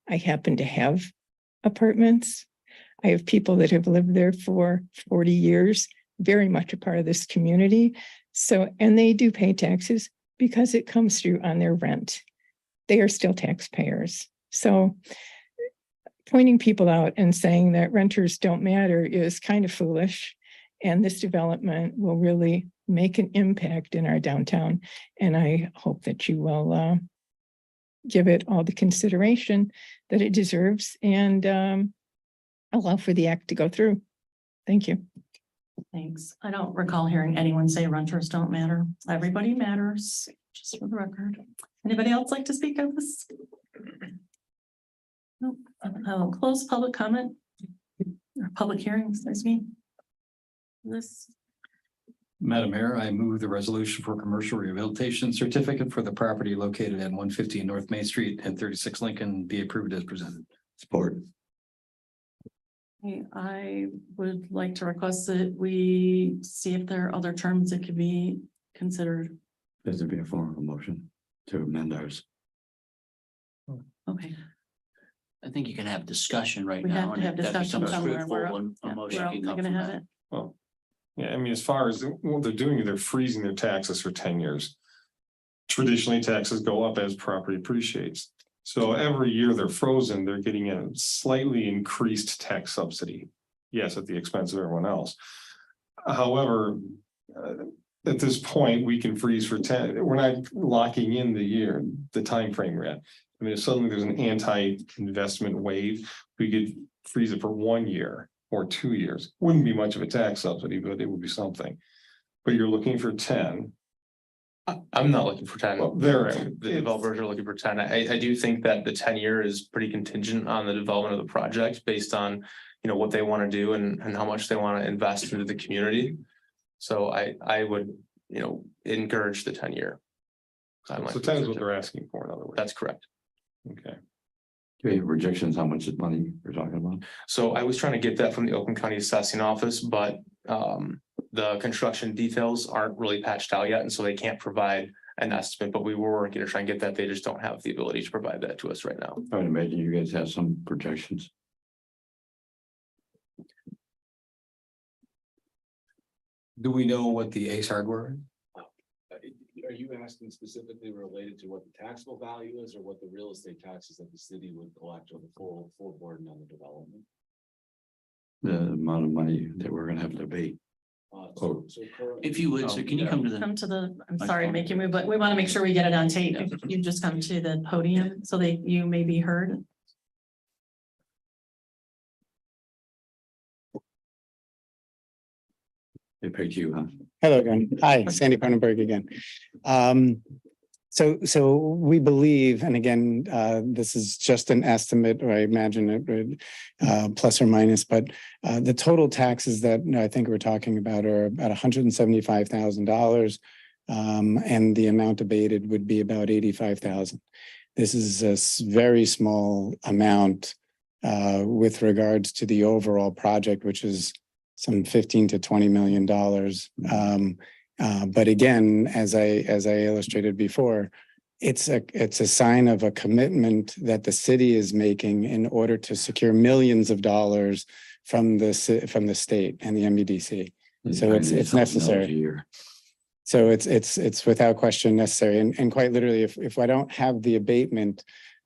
I happen to have apartments. I have people that have lived there for 40 years, very much a part of this community. So, and they do pay taxes because it comes through on their rent. They are still taxpayers. So pointing people out and saying that renters don't matter is kind of foolish. And this development will really make an impact in our downtown. And I hope that you will give it all the consideration that it deserves and allow for the act to go through. Thank you. Thanks. I don't recall hearing anyone say renters don't matter. Everybody matters, just for the record. Anybody else like to speak of this? Nope. I'll close public comment. Or public hearings, excuse me. This, Madam Mayor, I move the resolution for commercial rehabilitation certificate for the property located at 150 North Main Street and 36 Lincoln be approved as presented. Support. I would like to request that we see if there are other terms that could be considered. There's to be a form of motion to amend ours. Okay. I think you can have discussion right We now. have to and have if that discussion becomes somewhere. We're fruitful, all- a yeah, motion we're all can come gonna from have that. it. Well, yeah, I mean, as far as what they're doing, they're freezing their taxes for 10 years. Traditionally, taxes go up as property appreciates. So every year they're frozen, they're getting a slightly increased tax subsidy. Yes, at the expense of everyone else. However, at this point, we can freeze for 10, we're not locking in the year, the time frame we're at. I mean, if suddenly there's an anti-investment wave, we could freeze it for 1 year or 2 years. Wouldn't be much of a tax subsidy, but it would be something. But you're looking for 10. I'm not looking for 10. Well, they're The developers are looking for 10. I do think that the 10-year is pretty contingent on the development of the project based on, what they want to do and how much they want to invest into the community. So I would, encourage the 10-year. So 10 is what they're asking for, in other words. That's correct. Okay. Do we have projections how much money we're talking about? So I was trying to get that from the Oakland County Assessing Office, but the construction details aren't really patched out yet, and so they can't provide an estimate, but we were working to try and get that. They just don't have the ability to provide that to us right now. I would imagine you guys have some projections. Do we know what the Ace hardware? Are you asking specifically related to what the taxable value is or what the real estate taxes that the city would collect on the full burden on the development? The amount of money that we're gonna have to pay. So currently. If you would, sir, can you come to the, Come to the, I'm sorry to make you move, but we want to make sure we get it on tape. If you just come to the podium so that you may be heard. They paid you, huh? Hello again. Hi, Sandy Cronenberg again. So we believe, and again, this is just an estimate, or I imagine it would plus or minus, but the total taxes that I think we're talking about are about $175,000. And the amount abated would be about 85,000. This is a very small amount with regards to the overall project, which is some $15 to $20 million. But again, as I illustrated before, it's a sign of a commitment that the city is making in order to secure millions of dollars from the state and the MBDC. So it's necessary. So it's without question necessary. And quite literally, if I don't have the abatement,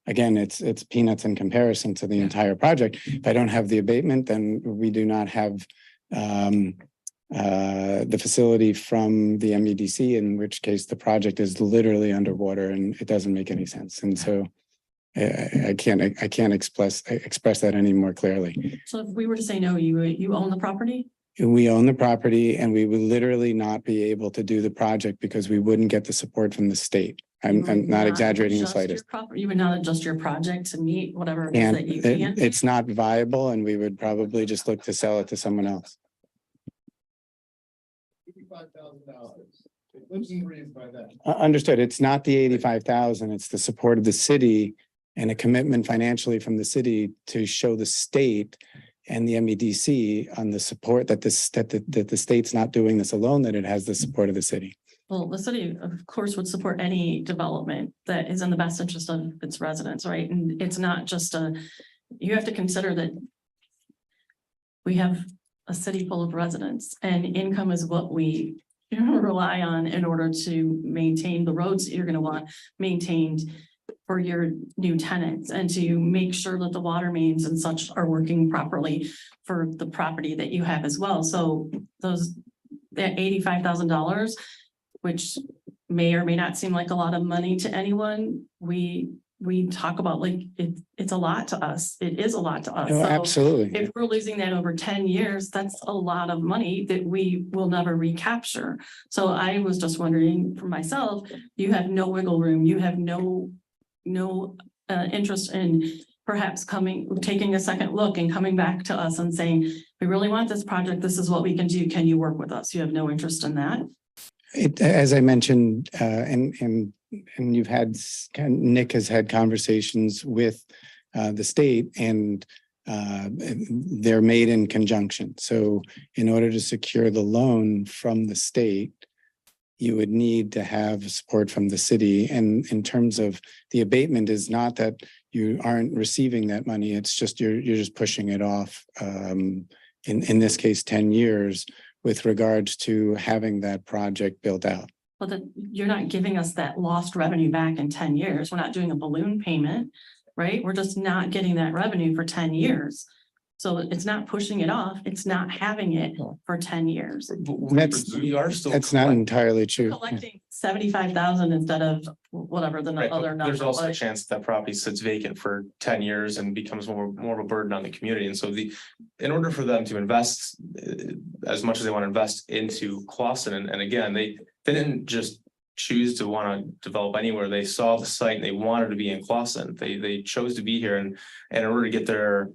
again, it's peanuts in comparison to the entire project. If I don't have the abatement, then we do not have the facility from the MEDC, in which case the project is literally underwater and it doesn't make any sense. And so I can't express that any more clearly. So if we were to say no, you own the property? We own the property and we would literally not be able to do the project because we wouldn't get the support from the state. I'm not exaggerating the slightest. You would not adjust your project to meet whatever it is And that you can. it's not viable and we would probably just look to sell it to someone else. Understood. It's not the 85,000. It's the support of the city and a commitment financially from the city to show the state and the MEDC on the support that the state's not doing this alone, that it has the support of the city. Well, the city, of course, would support any development that is in the best interest of its residents, right? And it's not just you have to consider that we have a city full of residents and income is what we you're gonna rely on in order to maintain the roads that you're gonna want maintained for your new tenants and to make sure that the water mains and such are working properly for the property that you have as well. So that $85,000, which may or may not seem like a lot of money to anyone, we talk about like it's a lot to us. It is a lot to us. No, So absolutely. if we're losing that over 10 years, that's a lot of money that we will never recapture. So I was just wondering for myself, you have no wiggle room. You have no interest in perhaps taking a second look and coming back to us and saying, we really want this project. This is what we can do. Can you work with us? You have no interest in that. As I mentioned, and you've had, Nick has had conversations with the state, and they're made in conjunction. So in order to secure the loan from the state, you would need to have support from the city. And in terms of the abatement, is not that you aren't receiving that money. It's just you're just pushing it off. In this case, 10 years with regards to having that project built out. Well, you're not giving us that lost revenue back in 10 years. We're not doing a balloon payment, right? We're just not getting that revenue for 10 years. So it's not pushing it off. It's not having it for 10 years. We are still. That's not entirely true. Collecting 75,000 instead of whatever the Right, but other number there's also a was. chance that property sits vacant for 10 years and becomes more of a burden on the community. And so in order for them to invest as much as they want to invest into Clawson, and again, they didn't just choose to want to develop anywhere. They saw the site and they wanted to be in Clawson. They chose to be here, and in order to get their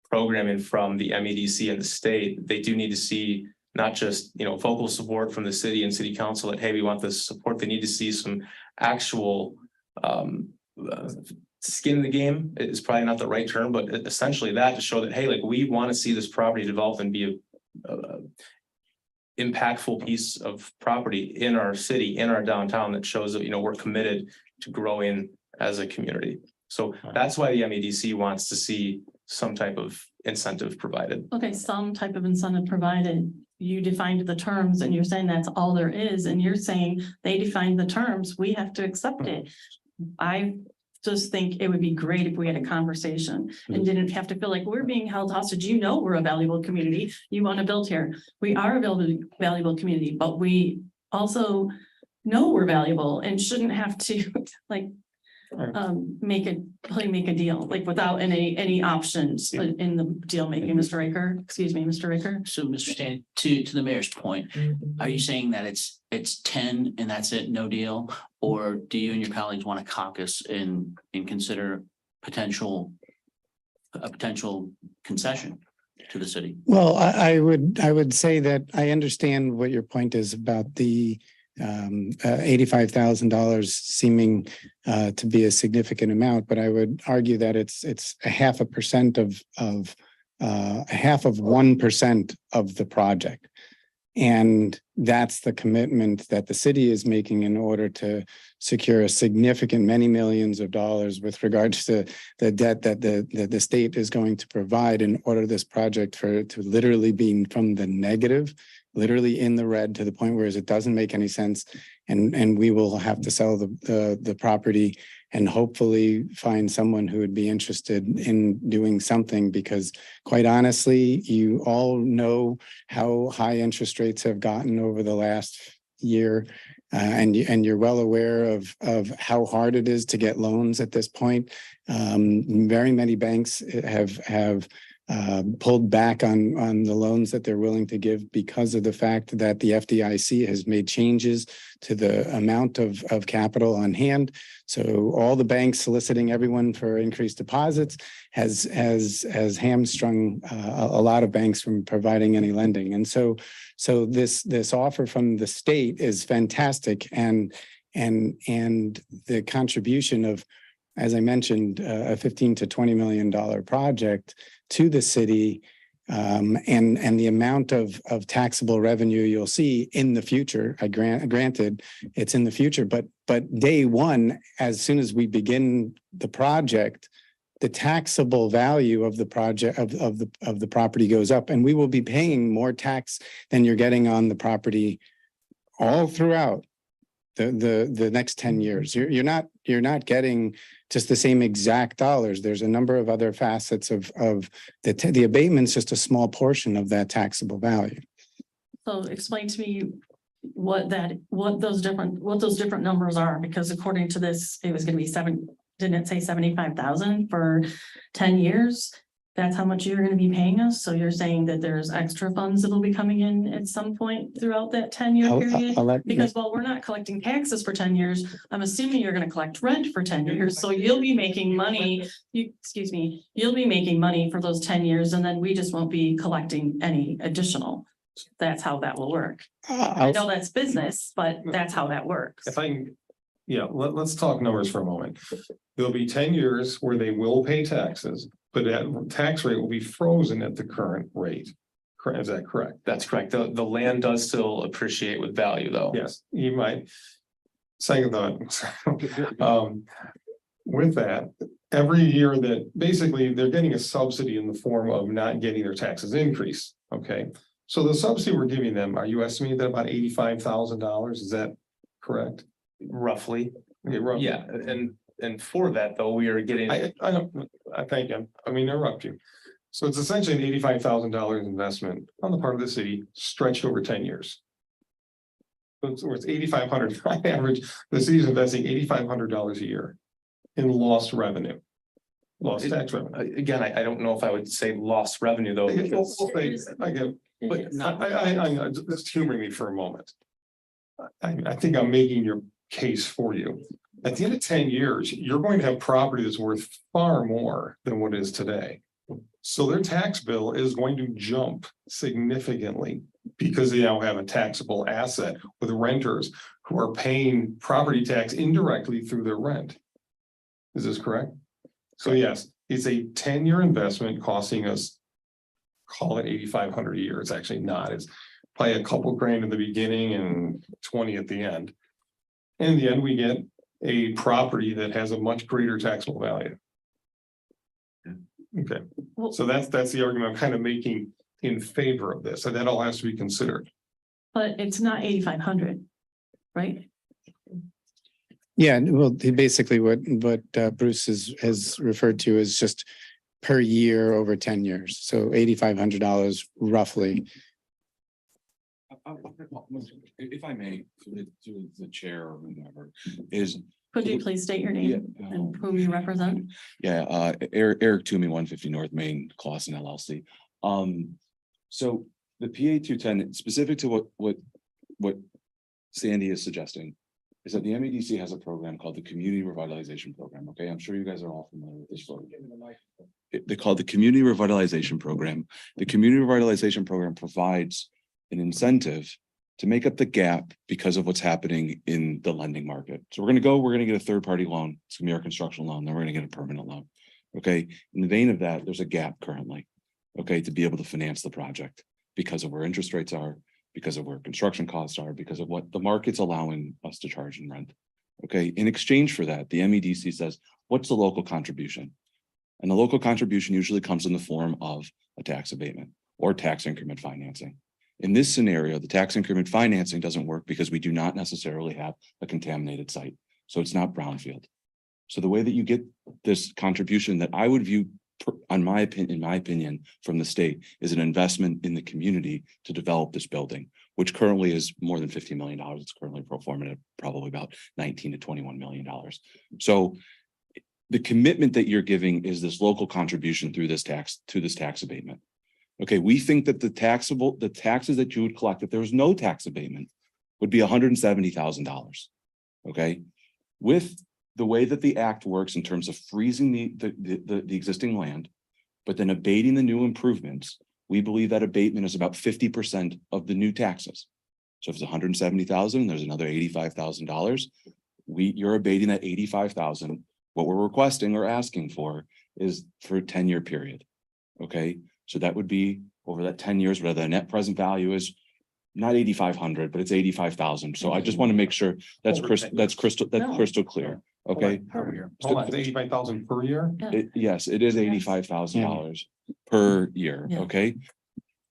programming from the MEDC and the state, they do need to see not just, vocal support from the city and city council that, hey, we want this support. They need to see some actual skin in the game is probably not the right term, but essentially that to show that, hey, like we want to see this property develop and be a impactful piece of property in our city, in our downtown, that shows that, we're committed to growing as a community. So that's why the MEDC wants to see some type of incentive provided. Okay, some type of incentive provided. You defined the terms and you're saying that's all there is. And you're saying they defined the terms. We have to accept it. I just think it would be great if we had a conversation and didn't have to feel like we're being held hostage. We're a valuable community. You want to build here. We are a valuable community, but we also know we're valuable and shouldn't have to make a deal like without any options in the deal making. Mr. Raker, excuse me, Mr. Raker. So, Mr. Stan, to the mayor's point, are you saying that it's 10 and that's it, no deal? Or do you and your colleagues want to caucus and consider a potential concession to the city? Well, I would say that I understand what your point is about the $85,000 seeming to be a significant amount, but I would argue that it's a 0.5% of 1% of the project. And that's the commitment that the city is making in order to secure a significant many millions of dollars with regards to the debt that the state is going to provide in order this project to literally be from the negative, literally in the red, to the point where it doesn't make any sense. And we will have to sell the property and hopefully find someone who would be interested in doing something, because quite honestly, you all know how high interest rates have gotten over the last year. And you're well aware of how hard it is to get loans at this point. Very many banks have pulled back on the loans that they're willing to give because of the fact that the FDIC has made changes to the amount of capital on hand. So all the banks soliciting everyone for increased deposits has hamstrung a lot of banks from providing any lending. And so this offer from the state is fantastic, and the contribution of, as I mentioned, a $15 to $20 million project to the city, and the amount of taxable revenue you'll see in the future. Granted, it's in the future, but day one, as soon as we begin the project, the taxable value of the project of the property goes up, and we will be paying more tax than you're getting on the property all throughout the next 10 years. You're not getting just the same exact dollars. There's a number of other facets of the abatement's just a small portion of that taxable value. So explain to me what those different numbers are, because according to this, it was gonna be didn't it say 75,000 for 10 years? That's how much you're gonna be paying us. So you're saying that there's extra funds that'll be coming in at some point throughout that 10-year period? Because while we're not collecting taxes for 10 years, I'm assuming you're gonna collect rent for 10 years. So you'll be making money, you'll be making money for those 10 years, and then we just won't be collecting any additional. That's how that will work. I know that's business, but that's how that works. If I can, yeah, let's talk numbers for a moment. There'll be 10 years where they will pay taxes, but that tax rate will be frozen at the current rate. Correct, is that correct? That's correct. The land does still appreciate with value, though. Yes, you might. Second thought. With that, every year that basically they're getting a subsidy in the form of not getting their taxes increased, okay? So the subsidy we're giving them, are you estimating that about $85,000? Is that correct? Roughly. Okay, roughly. Yeah, and for that, though, we are getting. I don't, I thank you. I mean, interrupt you. So it's essentially an $85,000 investment on the part of the city stretched over 10 years. So it's 8,500 on average. The city's investing $8,500 a year in lost revenue. Lost tax revenue. Again, I don't know if I would say lost revenue, though. because- I get, but I just humor me for a moment. I think I'm making your case for you. At the end of 10 years, you're going to have property that's worth far more than what it is today. So their tax bill is going to jump significantly because they now have a taxable asset with renters who are paying property tax indirectly through their rent. Is this correct? So yes, it's a 10-year investment costing us, call it 8,500 a year. It's actually not. It's probably a couple grand in the beginning and 20 at the end. In the end, we get a property that has a much greater taxable value. Okay, so that's the argument I'm kind of making in favor of this, and that all has to be considered. But it's not 8,500, right? Yeah, well, basically what Bruce has referred to is just per year over 10 years. So $8,500 roughly. If I may, to the chair or whomever, is. Could you please state your name and whom you represent? Yeah, Eric Toomey, 150 North Main, Clausen LLC. So the PA 210, specific to what Sandy is suggesting, is that the MEDC has a program called the Community Revitalization Program. Okay, I'm sure you guys are all familiar with this program. They call it the Community Revitalization Program. The Community Revitalization Program provides an incentive to make up the gap because of what's happening in the lending market. So we're going to get a third-party loan. It's gonna be our construction loan. Then we're going to get a permanent loan. Okay, in the vein of that, there's a gap currently, okay, to be able to finance the project because of where interest rates are, because of where construction costs are, because of what the market's allowing us to charge in rent. Okay, in exchange for that, the MEDC says, what's the local contribution? And the local contribution usually comes in the form of a tax abatement or tax increment financing. In this scenario, the tax increment financing doesn't work because we do not necessarily have a contaminated site. So it's not brownfield. So the way that you get this contribution that I would view, in my opinion, from the state is an investment in the community to develop this building, which currently is more than $50 million. It's currently pro forma at probably about $19 to $21 million. So the commitment that you're giving is this local contribution through this tax abatement. Okay, we think that the taxes that you would collect if there was no tax abatement would be $170,000. Okay, with the way that the act works in terms of freezing the existing land, but then abating the new improvements, we believe that abatement is about 50% of the new taxes. So if it's $170,000, there's another $85,000. You're abating that $85,000. What we're requesting or asking for is for a 10-year period. Okay. So that would be over that 10 years, whether the net present value is not 8,500, but it's 85,000. So I just want to make sure that's crystal clear. Okay. Hold on, 85,000 per year? Yes, it is $85,000 per year. Yeah. Okay.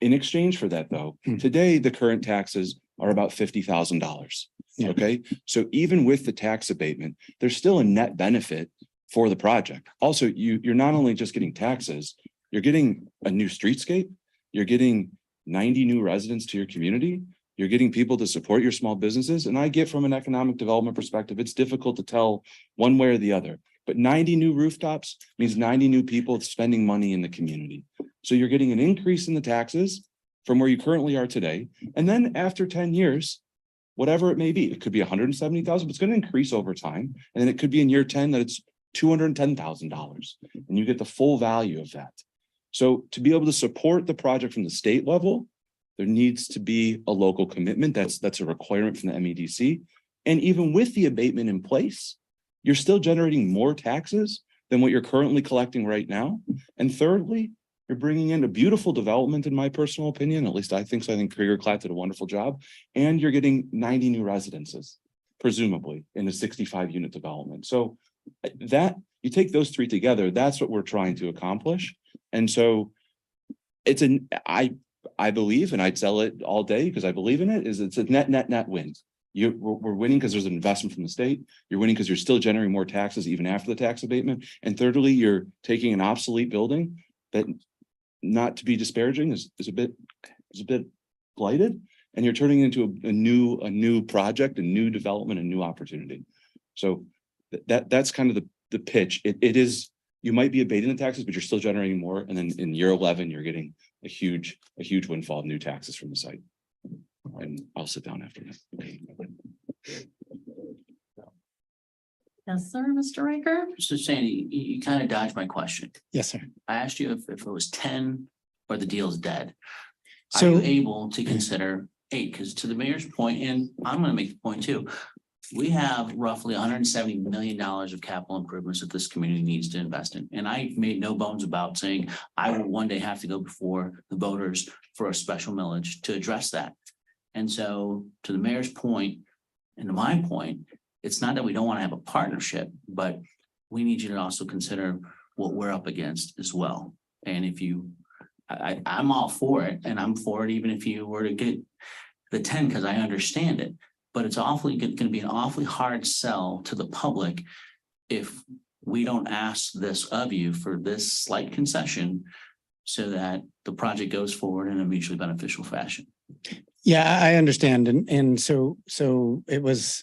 In exchange for that, though, today the current taxes are about $50,000. Yeah. Okay, so even with the tax abatement, there's still a net benefit for the project. Also, you're not only just getting taxes, you're getting a new streetscape, you're getting 90 new residents to your community, you're getting people to support your small businesses. And I get from an economic development perspective, it's difficult to tell one way or the other. But 90 new rooftops means 90 new people spending money in the community. So you're getting an increase in the taxes from where you currently are today. And then after 10 years, whatever it may be, it could be 170,000, but it's going to increase over time. And then it could be in year 10 that it's $210,000 and you get the full value of that. So to be able to support the project from the state level, there needs to be a local commitment. That's a requirement from the MEDC. And even with the abatement in place, you're still generating more taxes than what you're currently collecting right now. And thirdly, you're bringing in a beautiful development, in my personal opinion. At least I think so. I think Krieger Klatt did a wonderful job. And you're getting 90 new residences, presumably, in a 65-unit development. So that you take those three together, that's what we're trying to accomplish. And so it's I believe, and I'd sell it all day because I believe in it, is it's a net win. We're winning because there's an investment from the state. You're winning because you're still generating more taxes even after the tax abatement. And thirdly, you're taking an obsolete building that, not to be disparaging, is a bit blighted, and you're turning it into a new project, a new development, a new opportunity. So that's kind of the pitch. It is, you might be abating the taxes, but you're still generating more. And then in year 11, you're getting a huge windfall of new taxes from the site. And I'll sit down after that. Yes, sir, Mr. Riker. So Sandy, you kind of dodged my question. Yes, sir. I asked you if it was 10 or the deal's dead. Are So- you able to consider 8? Because to the mayor's point, and I'm going to make the point too, we have roughly $170 million of capital improvements that this community needs to invest in. And I made no bones about saying I will one day have to go before the voters for a special millage to address that. And so to the mayor's point, and to my point, it's not that we don't want to have a partnership, but we need you to also consider what we're up against as well. And if you, I'm all for it, and I'm for it even if you were to get the 10, because I understand it. But it's awfully going to be an awfully hard sell to the public if we don't ask this of you for this slight concession so that the project goes forward in a mutually beneficial fashion. Yeah, I understand. And so it was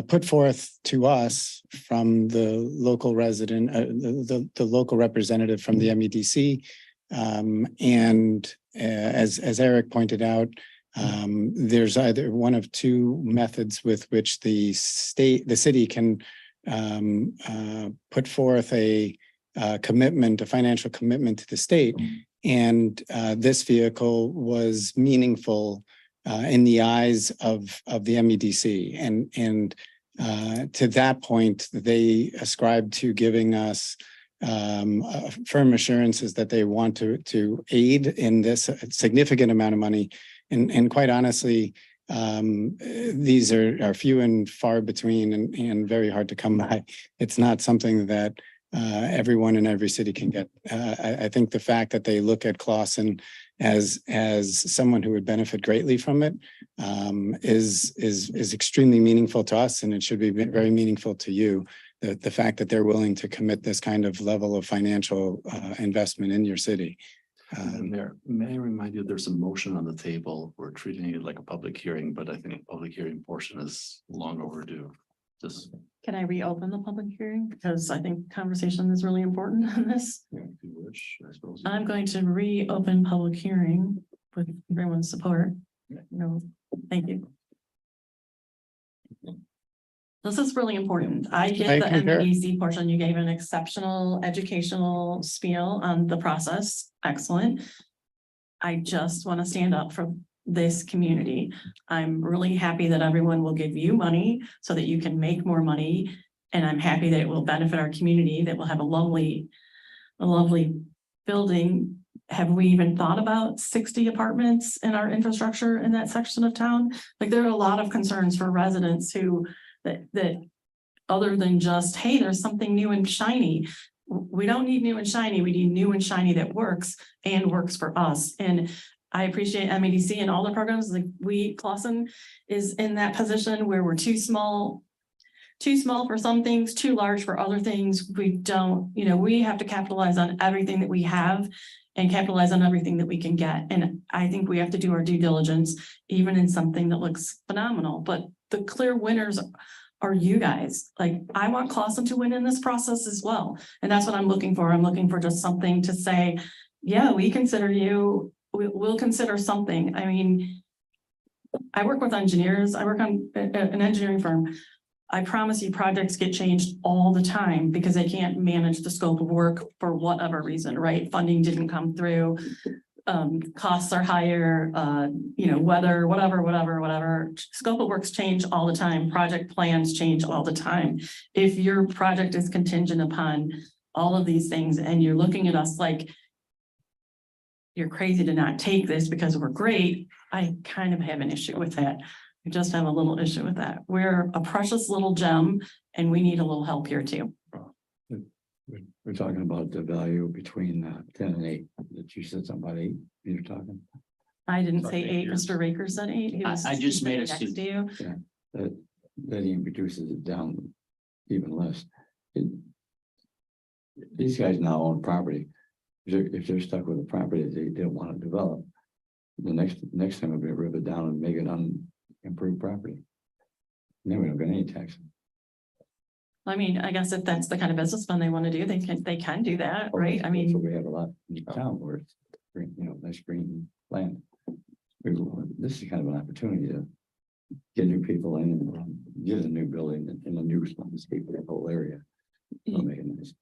put forth to us from the local resident, the local representative from the MEDC. And as Eric pointed out, there's either one of two methods with which the city can put forth a commitment, a financial commitment to the state. And this vehicle was meaningful in the eyes of the MEDC. And to that point, they ascribed to giving us firm assurances that they want to aid in this significant amount of money. And quite honestly, these are few and far between and very hard to come by. It's not something that everyone in every city can get. I think the fact that they look at Clawson as someone who would benefit greatly from it is extremely meaningful to us, and it should be very meaningful to you. The fact that they're willing to commit this kind of level of financial investment in your city. Mayor, may I remind you, there's a motion on the table. We're treating it like a public hearing, but I think the public hearing portion is long overdue. Just. Can I reopen the public hearing? Because I think conversation is really important on this. If you wish, I suppose. I'm going to reopen public hearing with everyone's support. No, thank you. This is really important. I get the MEDC portion. You gave an exceptional educational spiel on the process. Excellent. I just want to stand up for this community. I'm really happy that everyone will give you money so that you can make more money. And I'm happy that it will benefit our community, that we'll have a lovely building. Have we even thought about 60 apartments in our infrastructure in that section of town? Like, there are a lot of concerns for residents who that other than just, hey, there's something new and shiny. We don't need new and shiny. We need new and shiny that works and works for us. And I appreciate MEDC and all the programs, like Clausen is in that position where we're too small for some things, too large for other things. We don't, we have to capitalize on everything that we have and capitalize on everything that we can get. And I think we have to do our due diligence, even in something that looks phenomenal, but the clear winners are you guys. Like, I want Clausen to win in this process as well. And that's what I'm looking for. I'm looking for just something to say, yeah, we consider you, we'll consider something. I mean, I work with engineers. I work on an engineering firm. I promise you projects get changed all the time because they can't manage the scope of work for whatever reason, right? Funding didn't come through. Costs are higher, weather, whatever. Scope of works change all the time. Project plans change all the time. If your project is contingent upon all of these things and you're looking at us like you're crazy to not take this because we're great, I kind of have an issue with that. I just have a little issue with that. We're a precious little gem and we need a little help here too. We're talking about the value between 10 and 8, that you said something about 8, you're talking. I didn't say 8, Mr. Raker said 8. He was I just made it next to you. Yeah, that even reduces it down even less. These guys now own property. If they're stuck with a property that they don't want to develop, the next time we'll be rip it down and make it unimproved property. And then we don't get any taxes. I mean, I guess if that's the kind of business fund they want to do, they can do that, right? I mean, we have a lot in town where it's green, nice green land. This is kind of an opportunity to get new people in and get a new building in a new landscape for the whole area. It'll make it nice.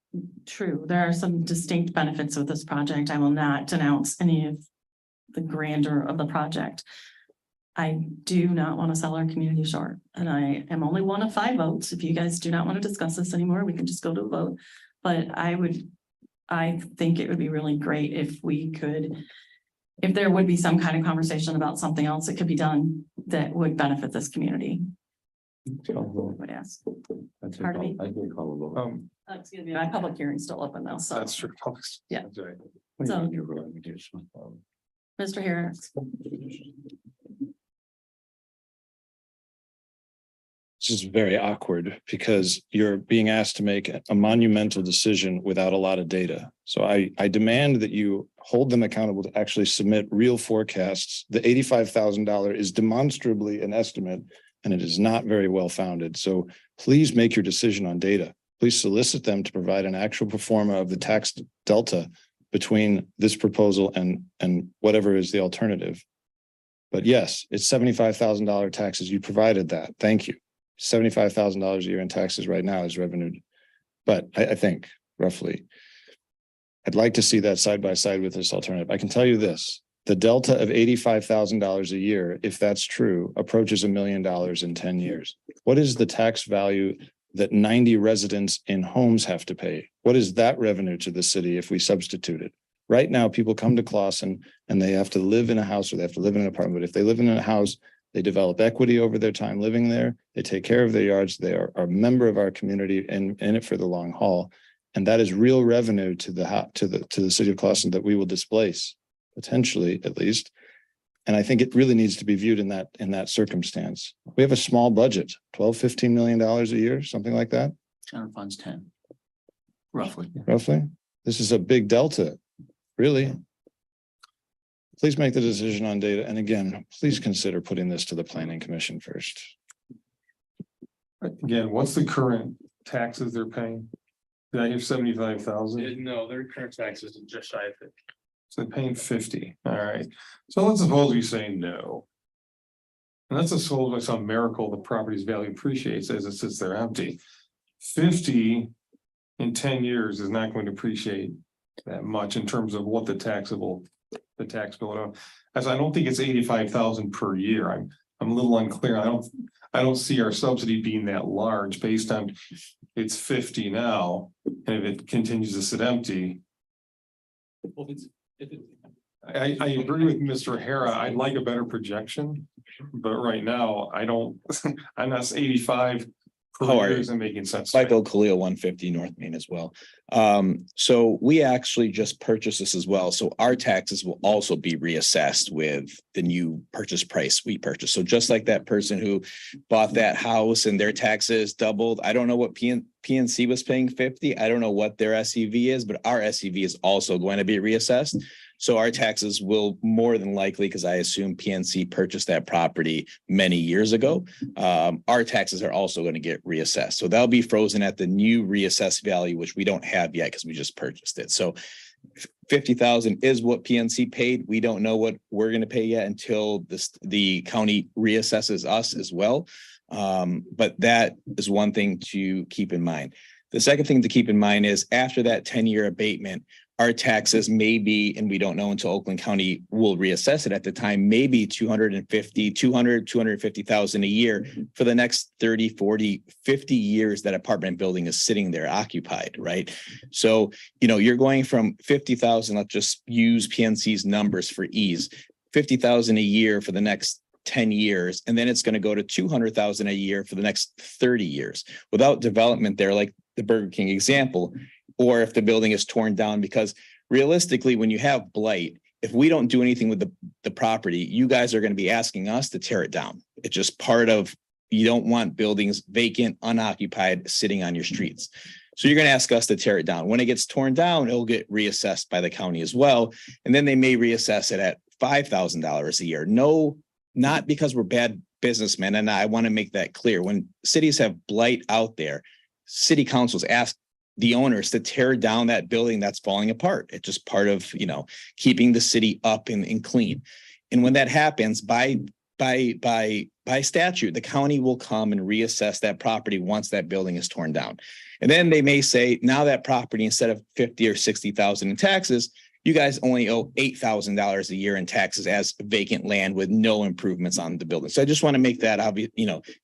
true. There are some distinct benefits with this project. I will not denounce any of the grandeur of the project. I do not want to sell our community short, and I am only one of 5 votes. If you guys do not want to discuss this anymore, we can just go to a vote. But I think it would be really great if there would be some kind of conversation about something else that could be done that would benefit this community. I would ask. Pardon me? I can call a vote. Excuse me, my public hearing's still open though, so. That's true. Yeah. That's right. What do you So- mean you're going to do this one? Mr. Harris. This is very awkward because you're being asked to make a monumental decision without a lot of data. So I demand that you hold them accountable to actually submit real forecasts. The $85,000 is demonstrably an estimate and it is not very well founded. So please make your decision on data. Please solicit them to provide an actual pro forma of the tax delta between this proposal and whatever is the alternative. But yes, it's $75,000 taxes. You provided that. Thank you. $75,000 a year in taxes right now is revenue. But I think roughly, I'd like to see that side by side with this alternative. I can tell you this, the delta of $85,000 a year, if that's true, approaches $1 million in 10 years. What is the tax value that 90 residents in homes have to pay? What is that revenue to the city if we substitute it? Right now, people come to Clausen and they have to live in a house or they have to live in an apartment. But if they live in a house, they develop equity over their time living there. They take care of their yards. They are a member of our community and in it for the long haul. And that is real revenue to the city of Clausen that we will displace, potentially at least. And I think it really needs to be viewed in that circumstance. We have a small budget, $12–15 million a year, something like that. General funds 10. Roughly. Roughly. This is a big delta, really. Please make the decision on data. And again, please consider putting this to the planning commission first. Again, what's the current taxes they're paying? Did I hear 75,000? No, their current taxes are just shy of it. So they're paying 50. All right. So let's suppose we say no. And let's suppose by some miracle, the property's value appreciates as it sits there empty. 50 in 10 years is not going to appreciate that much in terms of what the tax bill. As I don't think it's 85,000 per year. I'm a little unclear. I don't see our subsidy being that large based on it's 50 now. And if it continues to sit empty. Well, I agree with Mr. Hara. I'd like a better projection, but right now I don't, I'm not 85 How are you? Isn't making sense. Michael Khalil, 150 North Main as well. So we actually just purchased this as well. So our taxes will also be reassessed with the new purchase price we purchased. So just like that person who bought that house and their taxes doubled, I don't know what PNC was paying 50. I don't know what their SEV is, but our SEV is also going to be reassessed. So our taxes will more than likely, because I assume PNC purchased that property many years ago. Our taxes are also going to get reassessed. So that'll be frozen at the new reassessed value, which we don't have yet because we just purchased it. So 50,000 is what PNC paid. We don't know what we're going to pay yet until the county reassesses us as well. But that is one thing to keep in mind. The second thing to keep in mind is after that 10-year abatement, our taxes may be, and we don't know until Oakland County will reassess it at the time, maybe 250,000 a year for the next 30, 40, 50 years that apartment building is sitting there occupied, right? So, you're going from 50,000, let's just use PNC's numbers for ease, 50,000 a year for the next 10 years, and then it's going to go to 200,000 a year for the next 30 years without development there, like the Burger King example. Or if the building is torn down, because realistically, when you have blight, if we don't do anything with the property, you guys are going to be asking us to tear it down. It's just part of, you don't want buildings vacant, unoccupied, sitting on your streets. So you're going to ask us to tear it down. When it gets torn down, it'll get reassessed by the county as well. And then they may reassess it at $5,000 a year. No, not because we're bad businessmen. And I want to make that clear. When cities have blight out there, city councils ask the owners to tear down that building that's falling apart. It's just part of, keeping the city up and clean. And when that happens, by statute, the county will come and reassess that property once that building is torn down. And then they may say, now that property, instead of 50 or 60,000 in taxes, you guys only owe $8,000 a year in taxes as vacant land with no improvements on the building. So I just want to make that obvious,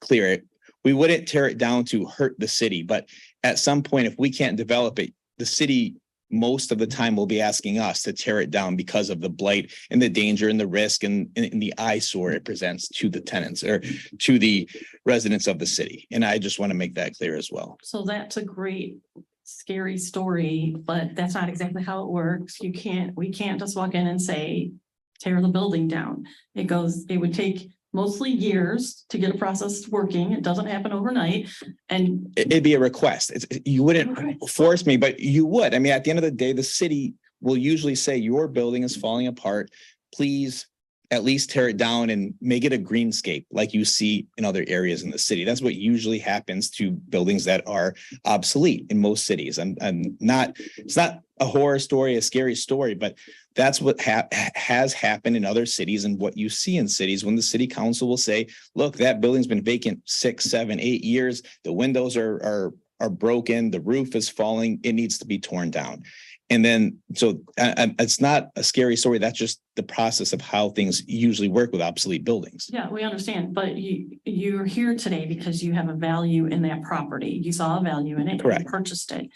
clear. We wouldn't tear it down to hurt the city, but at some point, if we can't develop it, the city most of the time will be asking us to tear it down because of the blight and the danger and the risk and the eyesore it presents to the tenants or to the residents of the city. And I just want to make that clear as well. So that's a great, scary story, but that's not exactly how it works. We can't just walk in and say, tear the building down. It would take mostly years to get a process working. It doesn't happen overnight. And it'd be a request. You wouldn't force me, but you would. I mean, at the end of the day, the city will usually say your building is falling apart. Please at least tear it down and make it a greenscape like you see in other areas in the city. That's what usually happens to buildings that are obsolete in most cities. It's not a horror story, a scary story, but that's what has happened in other cities and what you see in cities when the city council will say, look, that building's been vacant 6, 7, 8 years. The windows are broken. The roof is falling. It needs to be torn down. And then, so it's not a scary story. That's just the process of how things usually work with obsolete buildings. yeah, we understand, but you're here today because you have a value in that property. You saw a value in it. Correct. You purchased it.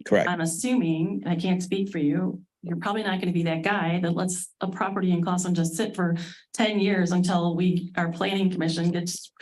Correct. I'm assuming, I can't speak for you, you're probably not going to be that guy that lets a property in Clawson just sit for 10 years until our planning commission gets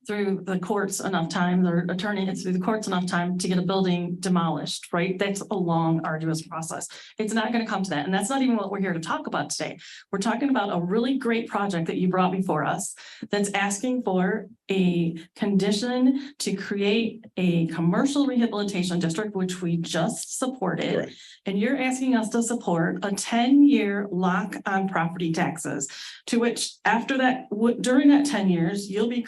through the courts enough time, or attorney gets through the courts enough time to get a building demolished, right? That's a long, arduous process. It's not going to come to that. And that's not even what we're here to talk about today. We're talking about a really great project that you brought before us that's asking for a condition to create a commercial rehabilitation district, which we just supported. Correct. And you're asking us to support a 10-year lock on property taxes, to which after that, during that 10 years, you'll be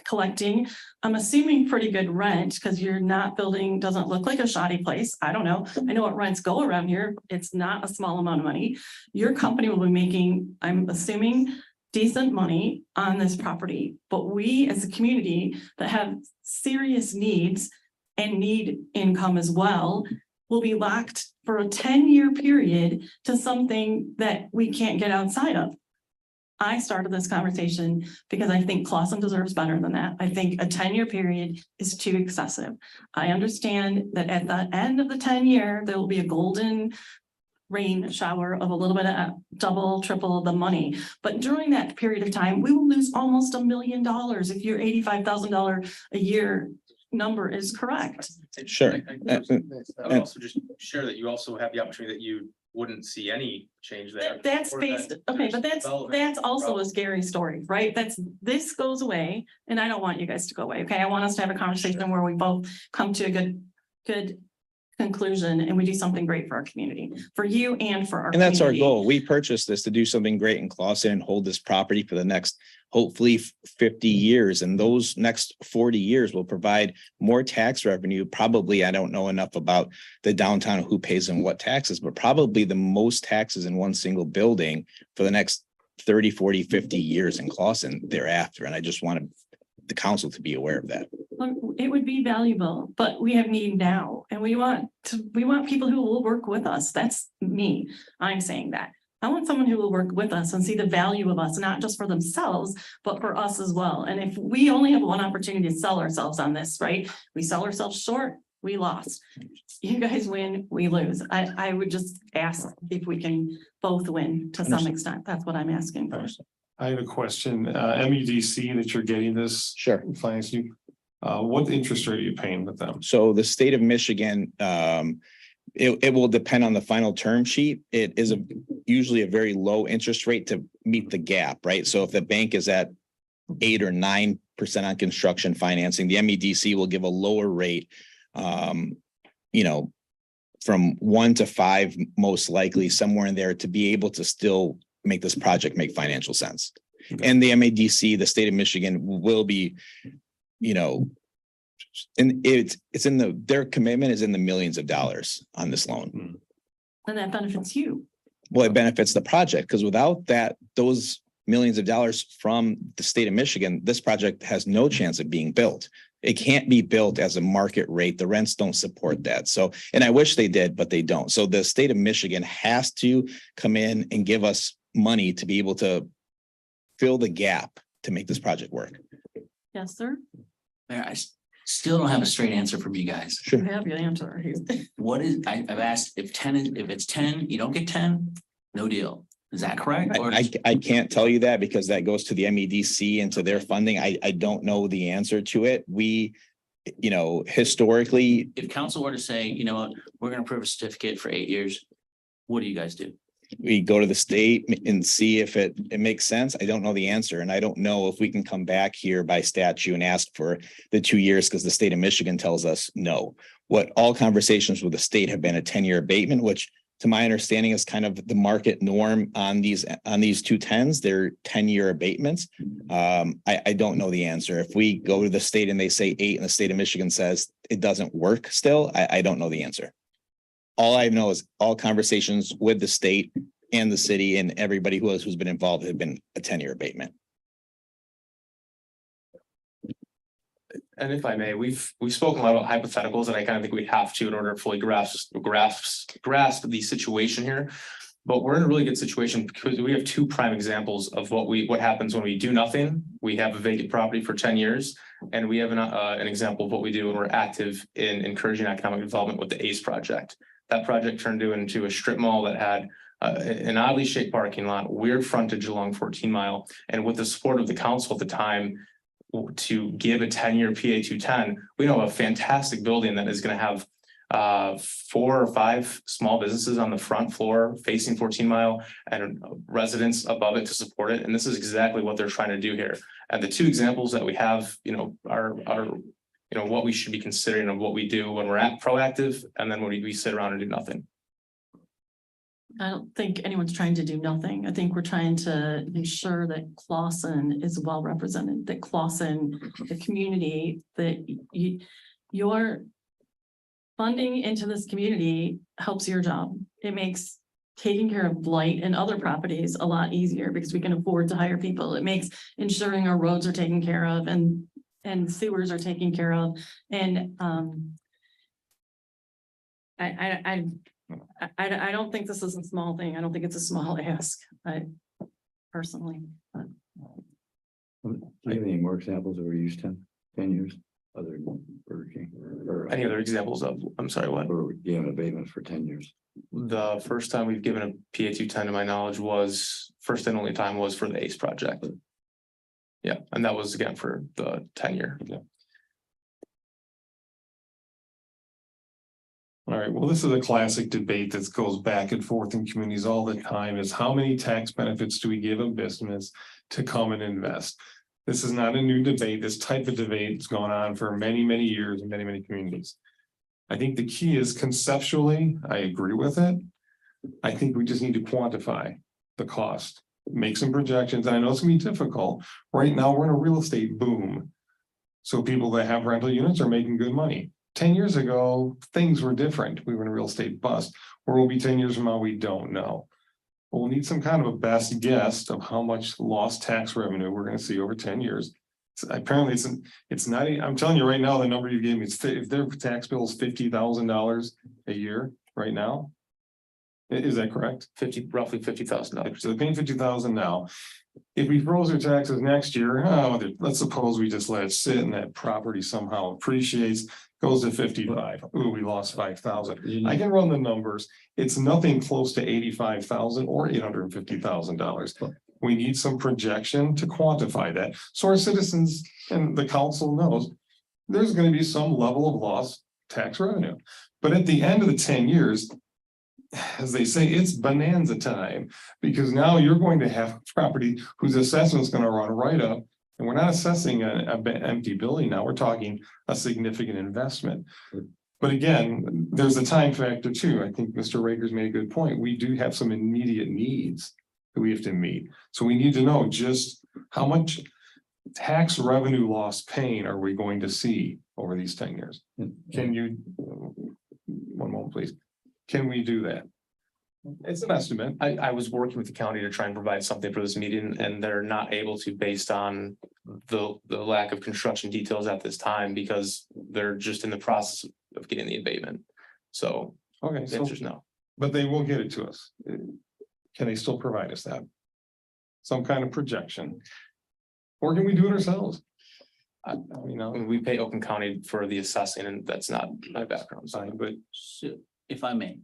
collecting, I'm assuming pretty good rent, because you're not building, doesn't look like a shoddy place. I don't know. I know what rents go around here. It's not a small amount of money. Your company will be making, I'm assuming, decent money on this property. But we as a community that have serious needs and need income as well will be locked for a 10-year period to something that we can't get outside of. I started this conversation because I think Clawson deserves better than that. I think a 10-year period is too excessive. I understand that at the end of the 10-year, there will be a golden rain shower of a little bit of double, triple the money. But during that period of time, we will lose almost $1 million if you're $85,000 a year number is correct. Sure. I would also just share that you also have the opportunity that you wouldn't see any change there. That's or based, that okay, but there's development that's also a problem. scary story, right? This goes away, and I don't want you guys to go away, okay? I want us to have a conversation where we both come to a good conclusion and we do something great for our community, for you and for our. And that's our community. goal. We purchased this to do something great in Clawson and hold this property for the next, hopefully 50 years. And those next 40 years will provide more tax revenue. Probably, I don't know enough about the downtown, who pays and what taxes, but probably the most taxes in one single building for the next 30, 40, 50 years in Clawson thereafter. And I just wanted the council to be aware of that. It would be valuable, but we have need now, and we want people who will work with us. That's me. I'm saying that. I want someone who will work with us and see the value of us, not just for themselves, but for us as well. And if we only have one opportunity to sell ourselves on this, right? We sell ourselves short, we lost. You guys win, we lose. I would just ask if we can both win to some extent. That's what I'm asking for. I have a question, MEDC that you're getting this. Sure. Financing, what interest rate are you paying with them? So the state of Michigan, it will depend on the final term sheet. It is usually a very low interest rate to meet the gap, right? So if the bank is at 8 or 9% on construction financing, the MEDC will give a lower rate, from 1 to 5, most likely somewhere in there, to be able to still make this project make financial sense. And the MEDC, the state of Michigan, will be, and it's in their commitment is in the millions of dollars on this loan. And that benefits you. Well, it benefits the project, because without those millions of dollars from the state of Michigan, this project has no chance of being built. It can't be built as a market rate. The rents don't support that. So, and I wish they did, but they don't. So the state of Michigan has to come in and give us money to be able to fill the gap to make this project work. Yes, sir. Mayor, I still don't have a straight answer from you guys. You have your answer. What is, I've asked if it's 10, you don't get 10, no deal. Is that correct? Or I can't tell you that, because that goes to the MEDC and to their funding. I don't know the answer to it. We, historically, if council were to say, you know what, we're gonna approve a certificate for 8 years, what do you guys do? we go to the state and see if it makes sense. I don't know the answer, and I don't know if we can come back here by statute and ask for the 2 years, because the state of Michigan tells us no. What all conversations with the state have been a 10-year abatement, which to my understanding is kind of the market norm on these 210s. They're 10-year abatements. I don't know the answer. If we go to the state and they say 8 and the state of Michigan says it doesn't work still, I don't know the answer. All I know is all conversations with the state and the city and everybody who's been involved have been a 10-year abatement. And if I may, we've spoken a lot about hypotheticals, and I kind of think we have to in order to fully grasp the situation here. But we're in a really good situation because we have 2 prime examples of what happens when we do nothing. We have a vacant property for 10 years, and we have an example of what we do when we're active in encouraging economic development with the ACE project. That project turned into a strip mall that had an oddly shaped parking lot, weird frontage along 14 Mile, and with the support of the council at the time, to give a 10-year PA 210, we know a fantastic building that is going to have 4 or 5 small businesses on the front floor facing 14 Mile and residents above it to support it. And this is exactly what they're trying to do here. And the 2 examples that we have, are what we should be considering of what we do when we're proactive, and then when we sit around and do nothing. I don't think anyone's trying to do nothing. I think we're trying to ensure that Clawson is well represented, that Clawson, the community, that your funding into this community helps your job. It makes taking care of blight and other properties a lot easier because we can afford to hire people. It makes ensuring our roads are taken care of and sewers are taken care of. And I don't think this is a small thing. I don't think it's a small ask. Personally. Do you have any more examples where we used 10 years other than Burger King? Or Any other examples of, I'm sorry, what? Or gave an abatement for 10 years? The first time we've given a PA 210 to my knowledge was first and only time was for the ACE project. Yeah, and that was again for the 10-year. Yeah. All right, well, this is a classic debate that goes back and forth in communities all the time, is how many tax benefits do we give a business to come and invest? This is not a new debate. This type of debate has gone on for many, many years in many, many communities. I think the key is conceptually, I agree with it. I think we just need to quantify the cost, make some projections. And I know it's gonna be difficult. Right now, we're in a real estate boom. So people that have rental units are making good money. 10 years ago, things were different. We were in a real estate bust. Where we'll be 10 years from now, we don't know. But we'll need some kind of a best guess of how much lost tax revenue we're gonna see over 10 years. Apparently, it's not, I'm telling you right now, the number you gave me, if their tax bill is $50,000 a year right now. Is that correct? Roughly $50,000. So they're paying $50,000 now. If we froze their taxes next year, let's suppose we just let it sit and that property somehow appreciates, goes to 55. Ooh, we lost 5,000. I can run the numbers. It's nothing close to 85,000 or $850,000. We need some projection to quantify that. So our citizens and the council knows there's going to be some level of lost tax revenue. But at the end of the 10 years, as they say, it's bonanza time, because now you're going to have property whose assessment is going to run right up. And we're not assessing an empty building now, we're talking a significant investment. But again, there's a time factor too. I think Mr. Raker's made a good point. We do have some immediate needs that we have to meet. So we need to know just how much tax revenue loss pain are we going to see over these 10 years? Can you, one moment, please. Can we do that? It's an estimate. I was working with the county to try and provide something for this meeting, and they're not able to based on the lack of construction details at this time, because they're just in the process of getting the abatement. So Okay, the so, answer is no. but they will get it to us. Can they still provide us that? Some kind of projection? Or can we do it ourselves? I mean, we pay Oakland County for the assessing, and that's not my background. So, But So, if I may.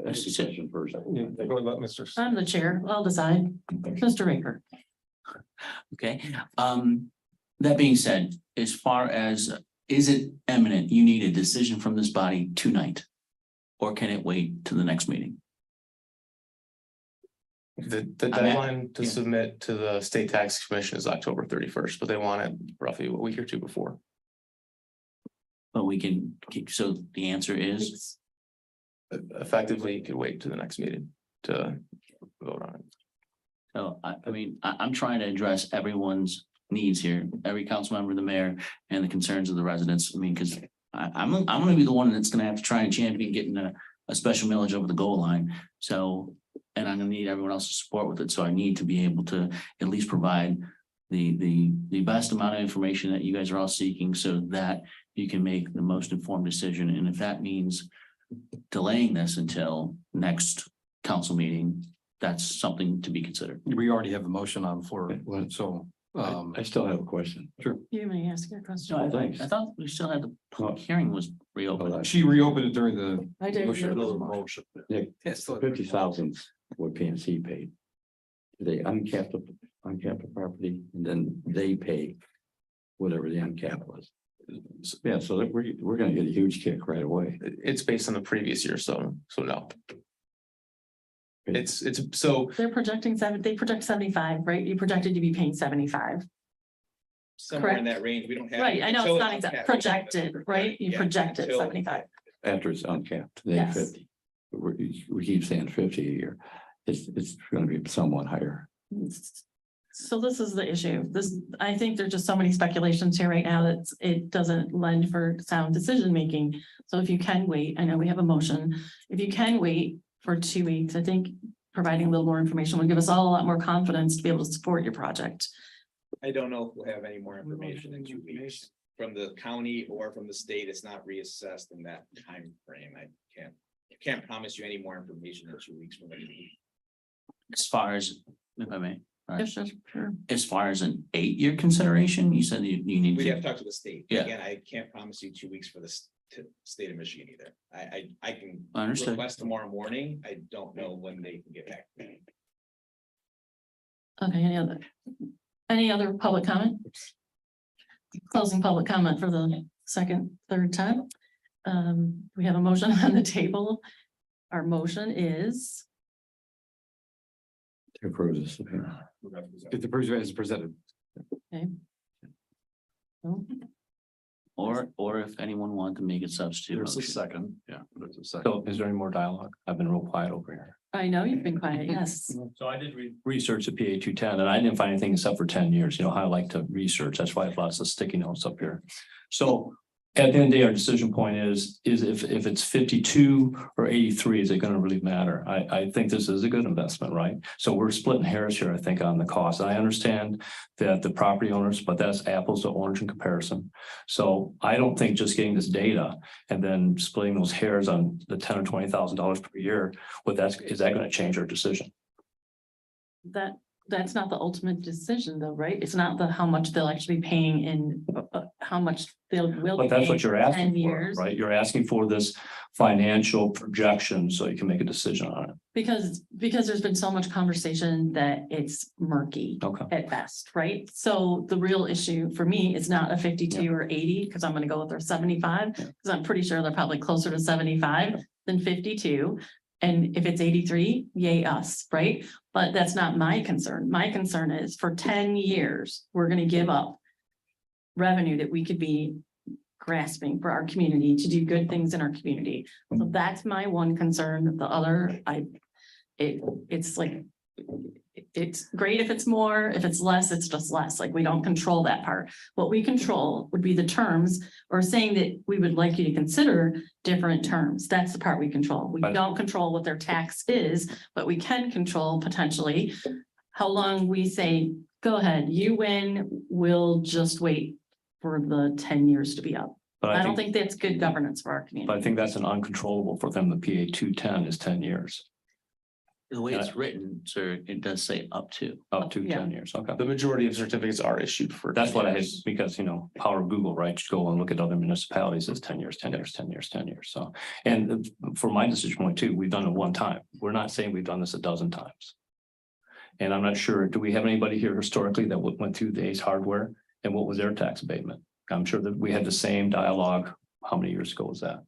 Ask the question first. yeah, go let Mr. I'm the chair. I'll decide. Mr. Raker. Okay, that being said, as far as, is it imminent, you need a decision from this body tonight? Or can it wait to the next meeting? The I'm at- deadline to yeah. submit to the state tax commission is October 31st, but they want it roughly a week or two before. But we can keep, so the answer is, Effectively, you could wait to the next meeting to vote on it. so I'm trying to address everyone's needs here, every council member, the mayor, and the concerns of the residents. I mean, because I'm gonna be the one that's gonna have to try and champion getting a special millage over the goal line. So, and I'm gonna need everyone else's support with it. So I need to be able to at least provide the best amount of information that you guys are all seeking, so that you can make the most informed decision. And if that means delaying this until next council meeting, that's something to be considered. We already have a motion on the floor, so. I still have a question. Sure. You may ask your question. No, Thanks. I thought we still had the public hearing was reopened. She reopened it during the. I did. motion. Nick, Yes, still- 50,000 what PNC paid. They uncapped the property and then they pay whatever the uncap was. Yeah, so that we're gonna get a huge kick right away. It's based on the previous year, so no. It's so They're projecting they project 75, right? You projected to be paying 75. Somewhere in that range, we don't have. Right, I know until it's not uncapped. exact, projected, right? You Yeah, projected until- 75. After it's uncapped, they Yes. 50. But we keep saying 50 a year. It's gonna be somewhat higher. So this is the issue. I think there's just so many speculations here right now that it doesn't lend for sound decision making. So if you can wait, I know we have a motion. If you can wait for 2 weeks, I think providing a little more information would give us all a lot more confidence to be able to support your project. I don't know if we'll have any more information in 2 weeks from the county or from the state. It's not reassessed in that time frame. I can't promise you any more information in 2 weeks from now. As far as, if I may, all right. Sure. As far as an 8-year consideration, you said you need We have to. to talk to the state. Yeah. Again, I can't promise you 2 weeks for the state of Michigan either. I can Understood. request tomorrow morning. I don't know when they can get back to me. Okay, any other public comment? Closing public comment for the second, third time. We have a motion on the table. Our motion is, To approve this. If the proposal is presented. Or if anyone wanted to make a substitute There's a motion. second, yeah, there's a second. So is there any more dialogue? I've been real quiet over here. I know you've been quiet, yes. So I did research at PA 210 and I didn't find anything except for 10 years. You know how I like to research. That's why I have lots of sticky notes up here. So at the end of the day, our decision point is if it's 52 or 83, is it going to really matter? I think this is a good investment, right? So we're splitting hairs here, I think, on the cost. And I understand that the property owners, but that's apples to orange in comparison. So I don't think just getting this data and then splitting those hairs on the $10,000 or $20,000 per year, is that going to change our decision? That's not the ultimate decision though, right? It's not how much they'll actually be paying in, how much will be But that's what paying you're in 10 asking for, years. right? You're asking for this financial projection so you can make a decision on it. Because there's been so much conversation that it's murky Okay. at best, right? So the real issue for me is not a 52 or 80, because I'm gonna go with their 75, because I'm pretty sure they're probably closer to 75 than 52. And if it's 83, yay us, right? But that's not my concern. My concern is for 10 years, we're gonna give up revenue that we could be grasping for our community to do good things in our community. So that's my one concern. The other, it's like, it's great if it's more, if it's less, it's just less. Like, we don't control that part. What we control would be the terms, or saying that we would like you to consider different terms. That's the part we control. We don't control what their tax is, but we can control potentially how long we say, go ahead, you win, we'll just wait for the 10 years to be up. But I don't think that's good governance for our community. But I think that's an uncontrollable for them. The PA 210 is 10 years, The way it's written, sir, it does say up to. up to Yeah. 10 years. Okay. The majority of certificates are issued for. That's 10 what I had, years. because, you know, power of Google, right? Just go and look at other municipalities, it's 10 years, 10 years, 10 years, 10 years. So, and for my decision point too, we've done it one time. We're not saying we've done this a dozen times. And I'm not sure, do we have anybody here historically that went through the Ace Hardware and what was their tax abatement? I'm sure that we had the same dialogue. How many years ago was that?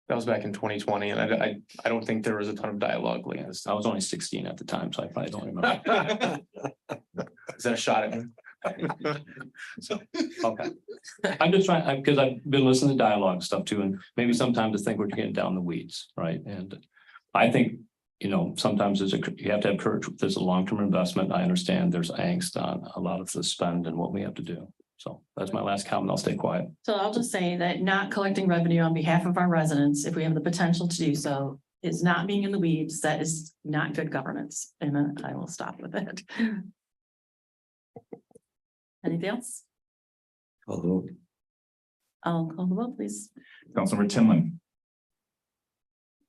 That was back in 2020, and I don't think there was a ton of dialogue, Lance. I was only 16 at the time, so I probably don't remember. Is that a shot at me? Okay. I'm just trying, because I've been listening to dialogue stuff too, and maybe sometimes I think we're getting down the weeds, right? And I think, you know, sometimes you have to have courage. There's a long-term investment. I understand there's angst on a lot of the spend and what we have to do. So that's my last comment. I'll stay quiet. So I'll just say that not collecting revenue on behalf of our residents, if we have the potential to do so, is not being in the weeds. That is not good governance. And I will stop with it. Anything else? Although, I'll call the vote, please. Councilmember Tinlin.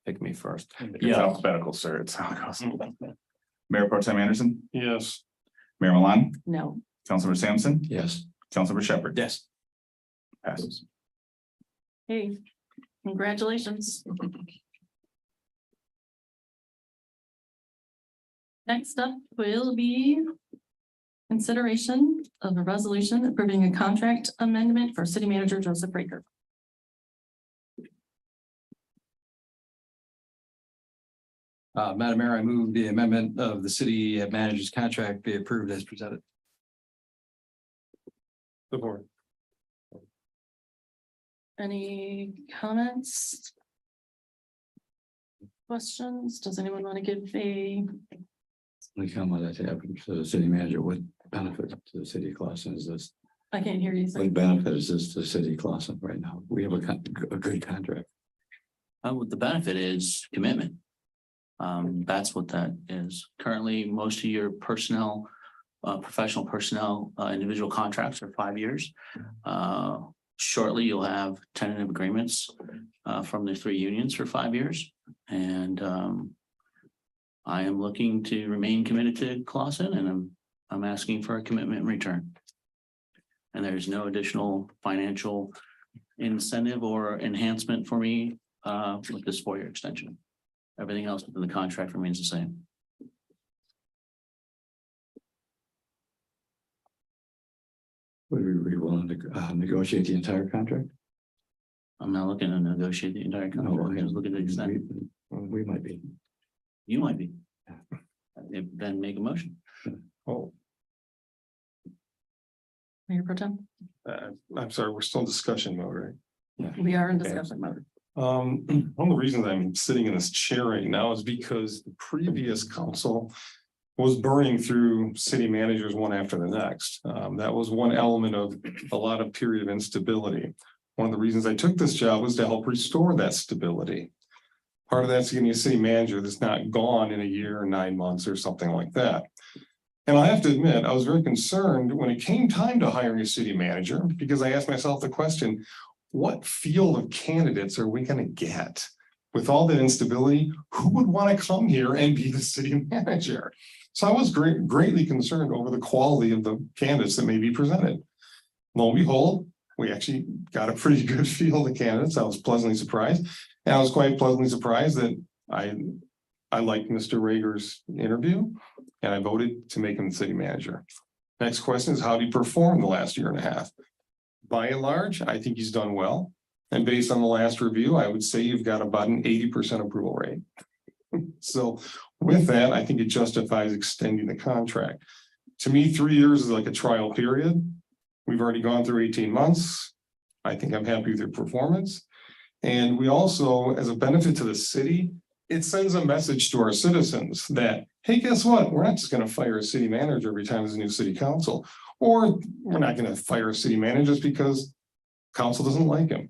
Pick me first. It's Yeah. alphabetical, sir. It's how it goes. Mayor Pro Tem Anderson, Yes. Mayor Milan, No. Councilmember Sampson, yes. Councilmember Shepherd. Yes. Passes. Hey, congratulations. Next up will be consideration of a resolution approving a contract amendment for city manager Joseph Raker. Madam Mayor, I move the amendment of the city manager's contract be approved as presented. Support. Any comments? Questions? Does anyone want to give a, The comment that happened to the city manager, what benefit to the city of Clausen is this? I can't hear you. What benefit is this to the city of Clausen right now? We have a good contract. What the benefit is commitment. That's what that is. Currently, most of your personnel, professional personnel, individual contracts are 5 years. Shortly, you'll have tentative agreements from the 3 unions for 5 years. And I am looking to remain committed to Clausen, and I'm asking for a commitment in return. And there's no additional financial incentive or enhancement for me with this 4-year extension. Everything else within the contract remains the same. Would we be willing to negotiate the entire contract? I'm not looking to negotiate the entire contract. I'm just looking to extend. We might be. You might be. Then make a motion. Oh, Mayor Pro Tem, I'm sorry, we're still in discussion mode, right? we are in discussion mode. One of the reasons I'm sitting in this chair right now is because the previous council was burning through city managers one after the next. That was one element of a lot of period of instability. One of the reasons I took this job was to help restore that stability. Part of that's getting a city manager that's not gone in a year or 9 months or something like that. And I have to admit, I was very concerned when it came time to hiring a city manager, because I asked myself the question, what field of candidates are we going to get? With all that instability, who would want to come here and be the city manager? So I was greatly concerned over the quality of the candidates that may be presented. Lo and behold, we actually got a pretty good field of candidates. I was pleasantly surprised. And I was quite pleasantly surprised that I liked Mr. Rager's interview, and I voted to make him the city manager. Next question is, how did he perform the last year and a half? By and large, I think he's done well. And based on the last review, I would say you've got about an 80% approval rate. So with that, I think it justifies extending the contract. To me, 3 years is like a trial period. We've already gone through 18 months. I think I'm happy with your performance. And we also, as a benefit to the city, it sends a message to our citizens that, hey, guess what? We're not just going to fire a city manager every time there's a new city council, or we're not going to fire a city manager just because council doesn't like him.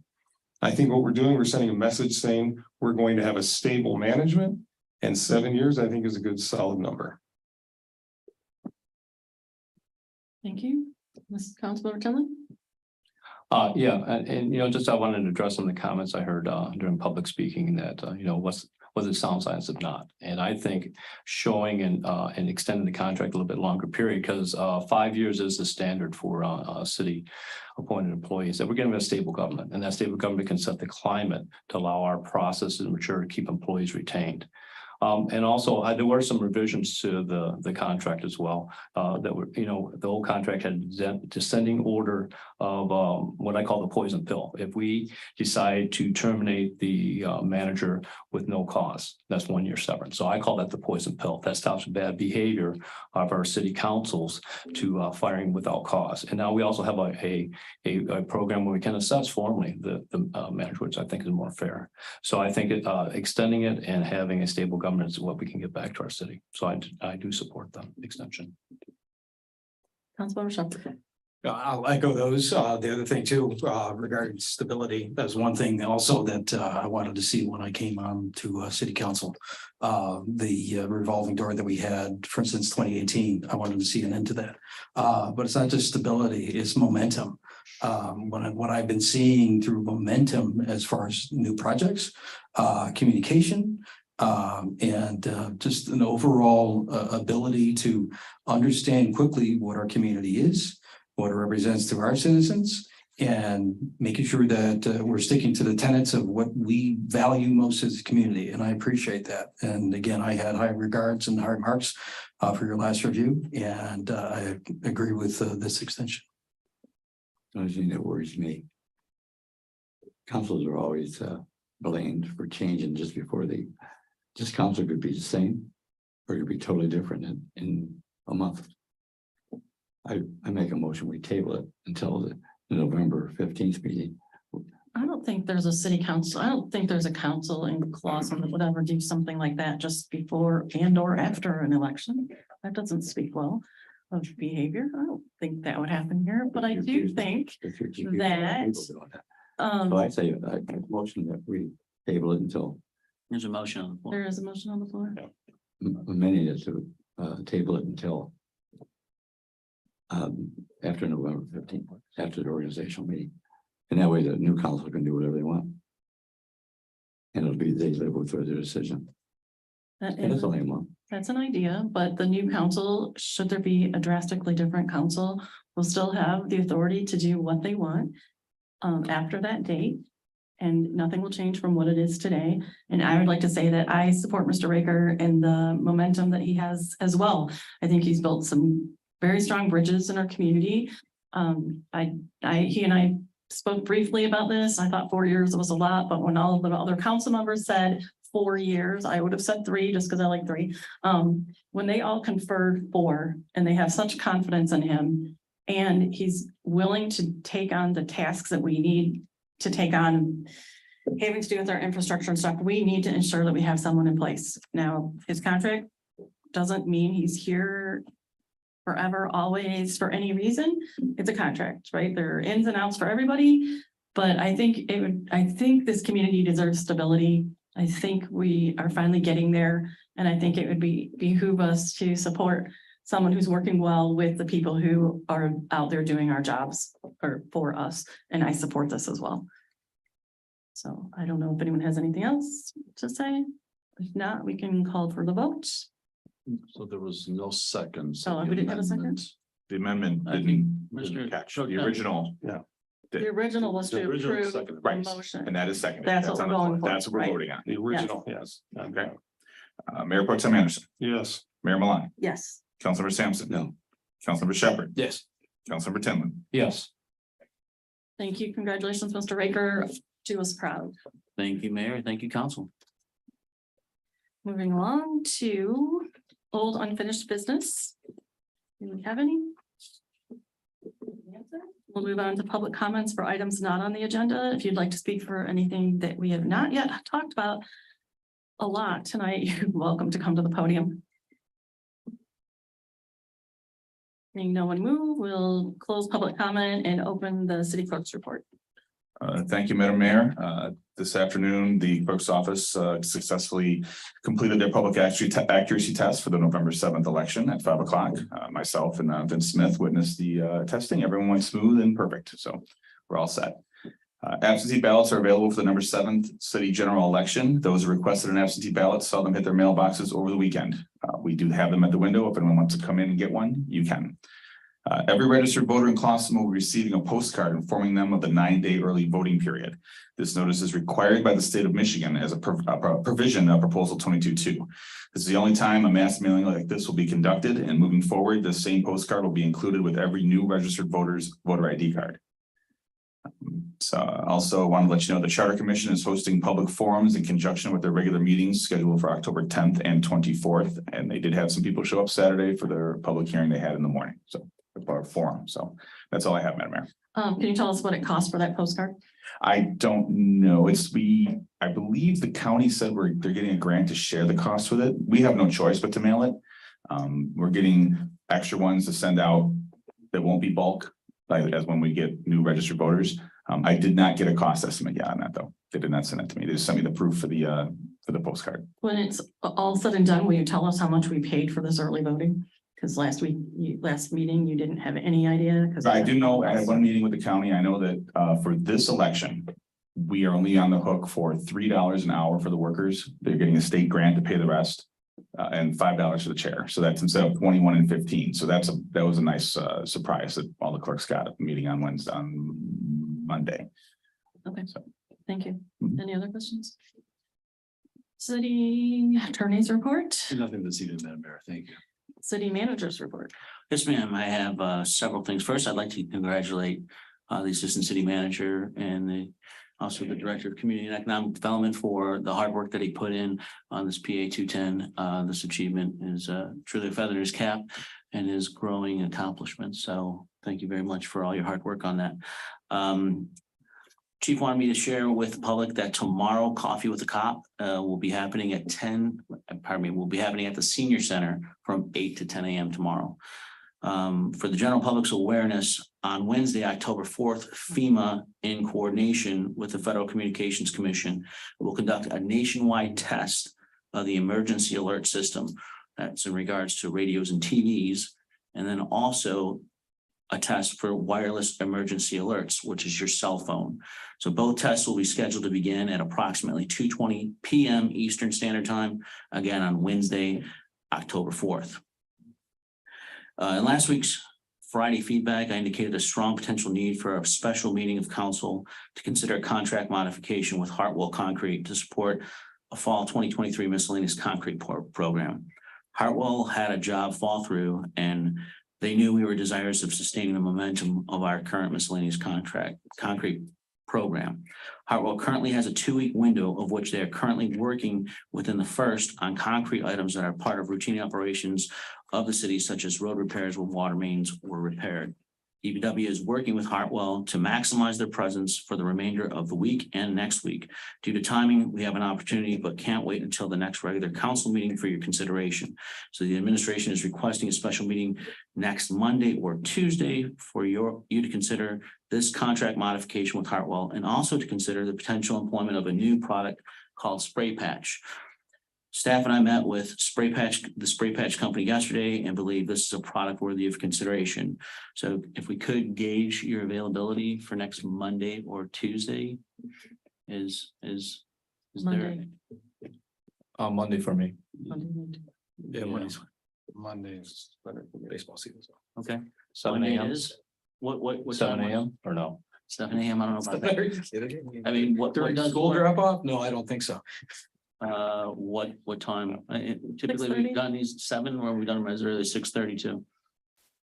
I think what we're doing, we're sending a message saying we're going to have a stable management, and 7 years, I think, is a good solid number. Thank you. Councilmember Tinley? Yeah, and you know, just I wanted to address some of the comments I heard during public speaking that you know, was it sound science if not? And I think showing and extending the contract a little bit longer period, because 5 years is the standard for city appointed employees, that we're getting a stable government, and that stable government can set the climate to allow our processes to mature to keep employees retained. And also, there were some revisions to the contract as well, that were, you know, the old contract had descending order of what I call the poison pill. If we decide to terminate the manager with no cause, that's 1 year severance. So I call that the poison pill. That stops bad behavior of our city councils to firing without cause. And now we also have a program where we can assess formally the manager, which I think is more fair. So I think extending it and having a stable government is what we can get back to our city. So I do support the extension. Councilmember Shelton. I'll echo those. The other thing too, regarding stability, that's one thing also that I wanted to see when I came on to city council. The revolving door that we had, for instance, 2018, I wanted to see an end to that. But it's not just stability, it's momentum. What I've been seeing through momentum as far as new projects, communication, and just an overall ability to understand quickly what our community is, what it represents to our citizens, and making sure that we're sticking to the tenets of what we value most as a community. And I appreciate that. And again, I had high regards and high marks for your last review, and I agree with this extension. The only thing that worries me, councils are always blamed for changing just before this council could be the same, or it could be totally different in a month. I make a motion, we table it until the November 15th meeting. I don't think there's a city council. I don't think there's a council in Clawson that would ever do something like that just before and or after an election. That doesn't speak well of behavior. I don't think that would happen here, but I do think that So I say, I motion that we table it until. There's a motion on the floor. there is a motion on the floor. Amending it to table it until after November 15th, after the organizational meeting. And that way the new council can do whatever they want. And it'll be, they live with their decision. That And is, it's only a month. that's an idea, but the new council, should there be a drastically different council, will still have the authority to do what they want after that date. And nothing will change from what it is today. And I would like to say that I support Mr. Raker and the momentum that he has as well. I think he's built some very strong bridges in our community. He and I spoke briefly about this. I thought 4 years was a lot, but when all of the other council members said 4 years, I would have said 3 just because I like 3. When they all conferred 4 and they have such confidence in him and he's willing to take on the tasks that we need to take on, having to do with our infrastructure and stuff, we need to ensure that we have someone in place. Now, his contract doesn't mean he's here forever, always, for any reason. It's a contract, right? There are ins and outs for everybody. But I think this community deserves stability. I think we are finally getting there. And I think it would behoove us to support someone who's working well with the people who are out there doing our jobs for us. And I support this as well. So I don't know if anyone has anything else to say. If not, we can call for the vote. So there was no second. Oh, we didn't have a second? The amendment I think didn't Mr. catch the original. Yeah. The original was to The original approve second, the right. motion. And that is seconded. That's what on we're the floor. going for, That's what we're right. voting on. The original, yes. Okay. Mayor Pro Tem Anderson, Yes. Mayor Milan, Yes. Councilmember Sampson. No. Councilmember Shepherd, Yes. Councilmember Tinlin. Yes. Thank you. Congratulations, Mr. Raker. Do us proud. Thank you, Mayor. Thank you, Council. Moving along to old unfinished business. Do we have any? We'll move on to public comments for items not on the agenda. If you'd like to speak for anything that we have not yet talked about a lot tonight, you're welcome to come to the podium. Seeing no one move, we'll close public comment and open the city clerk's report. Thank you, Madam Mayor. This afternoon, the clerk's office successfully completed their public accuracy test for the November 7th election at 5 o'clock. Myself and Vince Smith witnessed the testing. Everyone went smooth and perfect, so we're all set. Absentee ballots are available for the November 7th city general election. Those who requested an absentee ballot saw them hit their mailboxes over the weekend. We do have them at the window. If anyone wants to come in and get one, you can. Every registered voter in Clawson will be receiving a postcard informing them of the 9-day early voting period. This notice is required by the state of Michigan as a provision of Proposal 22-2. This is the only time a mass mailing like this will be conducted, and moving forward, the same postcard will be included with every new registered voter's voter ID card. So I also want to let you know the Charter Commission is hosting public forums in conjunction with their regular meetings scheduled for October 10th and 24th. And they did have some people show up Saturday for their public hearing they had in the morning. So our forum. So that's all I have, Madam Mayor. Can you tell us what it costs for that postcard? I don't know. I believe the county said they're getting a grant to share the cost with it. We have no choice but to mail it. We're getting extra ones to send out that won't be bulk, as when we get new registered voters. I did not get a cost estimate yet on that though. They did not send it to me. They just sent me the proof for the postcard. When it's all said and done, will you tell us how much we paid for this early voting? Because last meeting, you didn't have any idea. I do know, I had one meeting with the county. I know that for this election, we are only on the hook for $3 an hour for the workers. They're getting a state grant to pay the rest. And $5 for the chair. So that's instead of 21 and 15. So that was a nice surprise that all the clerks got at the meeting on Monday. Okay, so thank you. Any other questions? City attorney's report, Nothing this evening, Madam Mayor. Thank you. city manager's report. Yes, ma'am. I have several things. First, I'd like to congratulate the Assistant City Manager and also the Director of Community and Economic Development for the hard work that he put in on this PA 210. This achievement is truly a feather in his cap and his growing accomplishment. So thank you very much for all your hard work on that. Chief wanted me to share with the public that tomorrow Coffee with a Cop will be happening at will be happening at the Senior Center from 8 to 10 a.m. tomorrow. For the general public's awareness, on Wednesday, October 4th, FEMA, in coordination with the Federal Communications Commission, will conduct a nationwide test of the emergency alert system. That's in regards to radios and TVs, and then also a test for wireless emergency alerts, which is your cell phone. So both tests will be scheduled to begin at approximately 2:20 p.m. Eastern Standard Time, again on Wednesday, October 4th. In last week's Friday feedback, I indicated a strong potential need for a special meeting of council to consider a contract modification with Hartwell Concrete to support a fall 2023 miscellaneous concrete program. Hartwell had a job fall through and They knew we were desirous of sustaining the momentum of our current miscellaneous concrete program. Hartwell currently has a 2-week window of which they are currently working within the first on concrete items that are part of routine operations of the city, such as road repairs when water mains were repaired. DPW is working with Hartwell to maximize their presence for the remainder of the week and next week. Due to timing, we have an opportunity, but can't wait until the next regular council meeting for your consideration. So the administration is requesting a special meeting next Monday or Tuesday for you to consider this contract modification with Hartwell, and also to consider the potential employment of a new product called Spray Patch. Staff and I met with the Spray Patch company yesterday, and believe this is a product worthy of consideration. So if we could gauge your availability for next Monday or Tuesday, is there? Monday. Monday for me. Yeah, Monday's better for baseball season. So. Okay. 7 Monday a.m. is- What 7 time? a.m. or no? 7 a.m. I don't know about that. I mean, what During does school work? drop off? No, I don't think so. What time? Typically 6:30? we've done these 7, or we've done them as early as 6:30 too.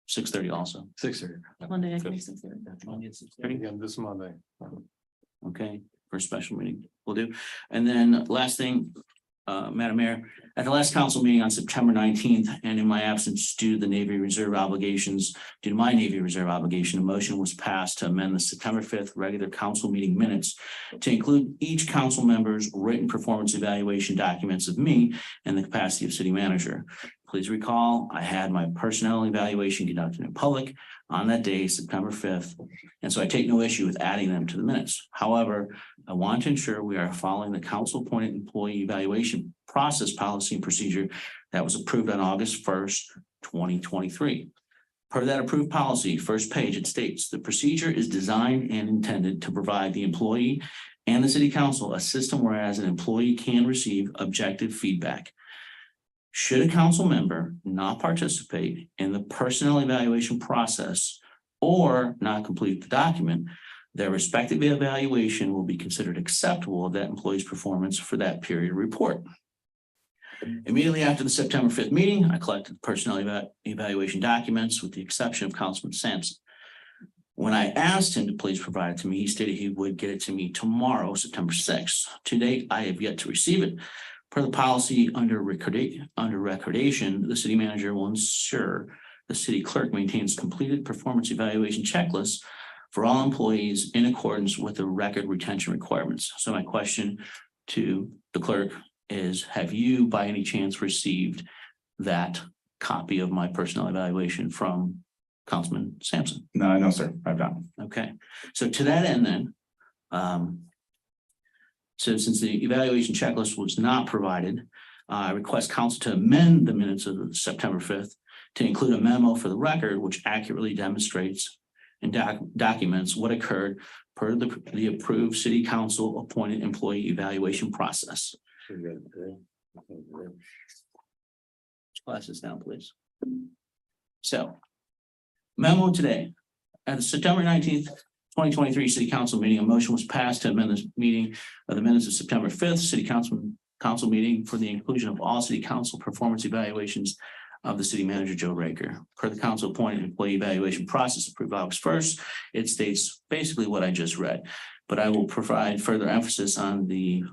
6:30 also. 6:30. Monday, I can make sense. Monday at 6:30. Again, this Monday. Okay, for a special meeting, we'll do. And then last thing, Madam Mayor, at the last council meeting on September 19th, and in my absence due to the Navy Reserve obligations, due to my Navy Reserve obligation, a motion was passed to amend the September 5th regular council meeting minutes to include each council member's written performance evaluation documents of me in the capacity of city manager. Please recall, I had my personnel evaluation conducted in public on that day, September 5th. And so I take no issue with adding them to the minutes. However, I want to ensure we are following the council appointed employee evaluation process, policy, and procedure that was approved on August 1st, 2023. Per that approved policy, first page, it states the procedure is designed and intended to provide the employee and the city council a system whereas an employee can receive objective feedback. Should a council member not participate in the personnel evaluation process or not complete the document, their respective evaluation will be considered acceptable of that employee's performance for that period report. Immediately after the September 5th meeting, I collected personnel evaluation documents with the exception of Councilman Sampson. When I asked him to please provide it to me, he stated he would get it to me tomorrow, September 6th. To date, I have yet to receive it. Per the policy under recordation, the city manager will ensure the city clerk maintains completed performance evaluation checklists for all employees in accordance with the record retention requirements. So my question to the clerk is, have you by any chance received that copy of my personnel evaluation from Councilman Sampson? No, sir, I've not. Okay, so to that end then, so since the evaluation checklist was not provided, I request council to amend the minutes of September 5th to include a memo for the record, which accurately demonstrates and documents what occurred per the approved city council appointed employee evaluation process. Glasses down, please. So, memo today, at the September 19th, 2023 City Council meeting, a motion was passed to amend this meeting of the minutes of September 5th, City Council meeting for the inclusion of all City Council performance evaluations of the City Manager, Joe Raker. Per the council appointed employee evaluation process approved August 1st, it states basically what I just read, but I will provide further emphasis on the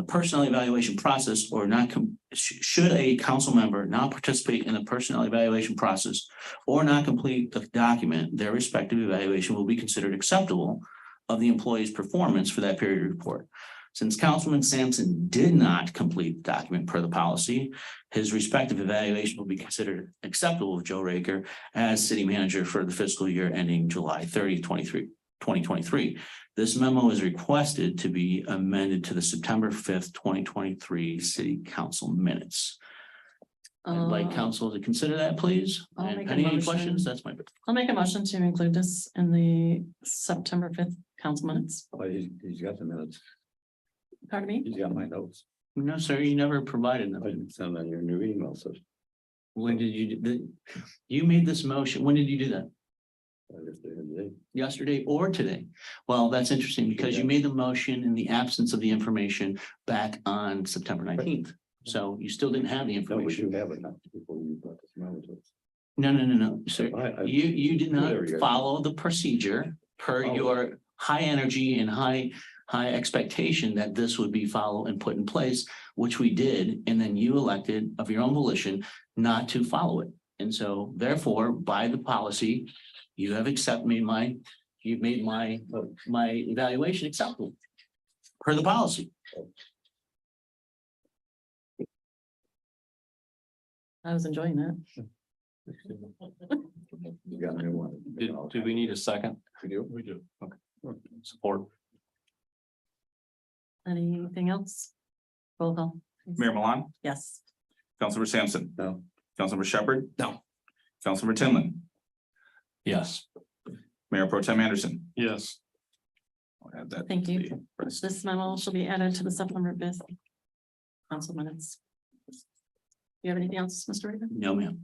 personnel evaluation process or not. Should a council member not participate in the personnel evaluation process or not complete the document, their respective evaluation will be considered acceptable of the employee's performance for that period report. Since Councilman Sampson did not complete the document per the policy, his respective evaluation will be considered acceptable of Joe Raker as city manager for the fiscal year ending July 30th, 2023. This memo is requested to be amended to the September 5th, 2023 City Council minutes. I'd like council to consider that, please. I'll And make a any motion. questions? That's my. I'll make a motion to include this in the September 5th council minutes. Oh, he's got the minutes. Pardon me? He's got my notes. No, sir, you never provided them. I didn't send on your new email, so. When did you made this motion? When did you do that? Today. Yesterday or today? Well, that's interesting because you made the motion in the absence of the information back on September 19th. So you still didn't have the No, we information. do have it now. Before you brought this memo to us. No, sir. You did There we not go. follow the procedure per your high energy and high expectation that this would be followed and put in place, which we did, and then you elected of your own volition not to follow it. And so therefore, by the policy, you have you've made my evaluation acceptable per the policy. I was enjoying that. You got a new one. Do we need a second? We do. We do. Okay. Support. Anything else? Roll call. please. Mayor Milan, Yes. Councilmember Sampson. No. Councilmember Shepherd. No. Councilmember Tinlin, Yes. Mayor Pro Tem Anderson. Yes. I'll add that Thank to you. the rest. This memo shall be added to the supplementary business. Council minutes. You have anything else, Mr. Raven? No, ma'am.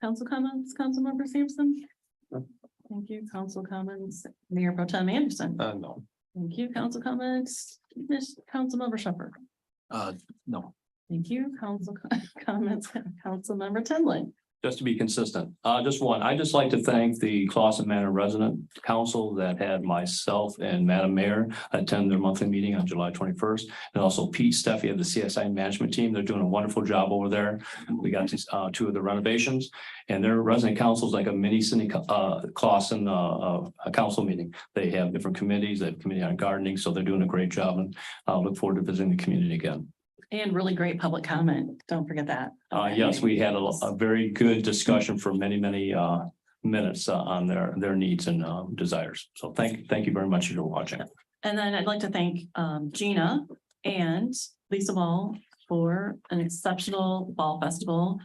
Council comments, Councilmember Sampson? Thank you. Council comments, Mayor Pro Tem Anderson. No. Thank you. Council comments, Councilmember Shepherd. No. Thank you. Council comments, Councilmember Tinlin. Just to be consistent, just one, I'd just like to thank the Clausen Manor Resident Council that had myself and Madam Mayor attend their monthly meeting on July 21st. And also Pete Steffi of the CSI management team. They're doing a wonderful job over there. We got these, two of the renovations, and their resident council is like a mini city, Clausen, a council meeting. They have different committees, they have committee on gardening, so they're doing a great job, and I look forward to visiting the community again. And really great public comment. Don't forget that. Yes, we had a very good discussion for many minutes on their needs and desires. So thank you very much for watching. And then I'd like to thank Gina and Lisa Ball for an exceptional fall festival.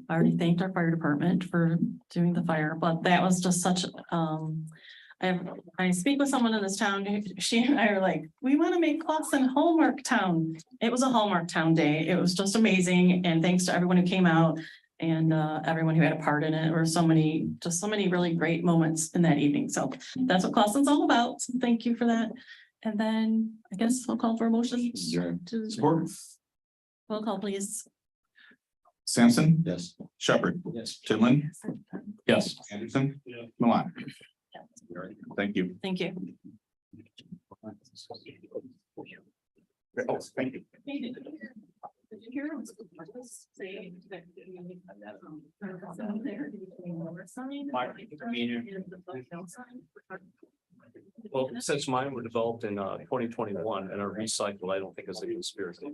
I already thanked our fire department for doing the fire, but that was just such I speak with someone in this town, she and I are like, we want to make Clausen Hallmark Town. It was a Hallmark Town day. It was just amazing. And thanks to everyone who came out and everyone who had a part in it. There were so many really great moments in that evening. So that's what Clausen's all about. So thank you for that. And then I guess we'll call for a motion. to- Support. Roll call, please. Sampson. Yes. Shepherd. Yes. Tinlin, Yes. Anderson, Milan. Thank you. Thank you. Oh, thank you. Did you hear us say that Well, since mine were developed in 2021 and are recycled, I don't think it's a conspiracy.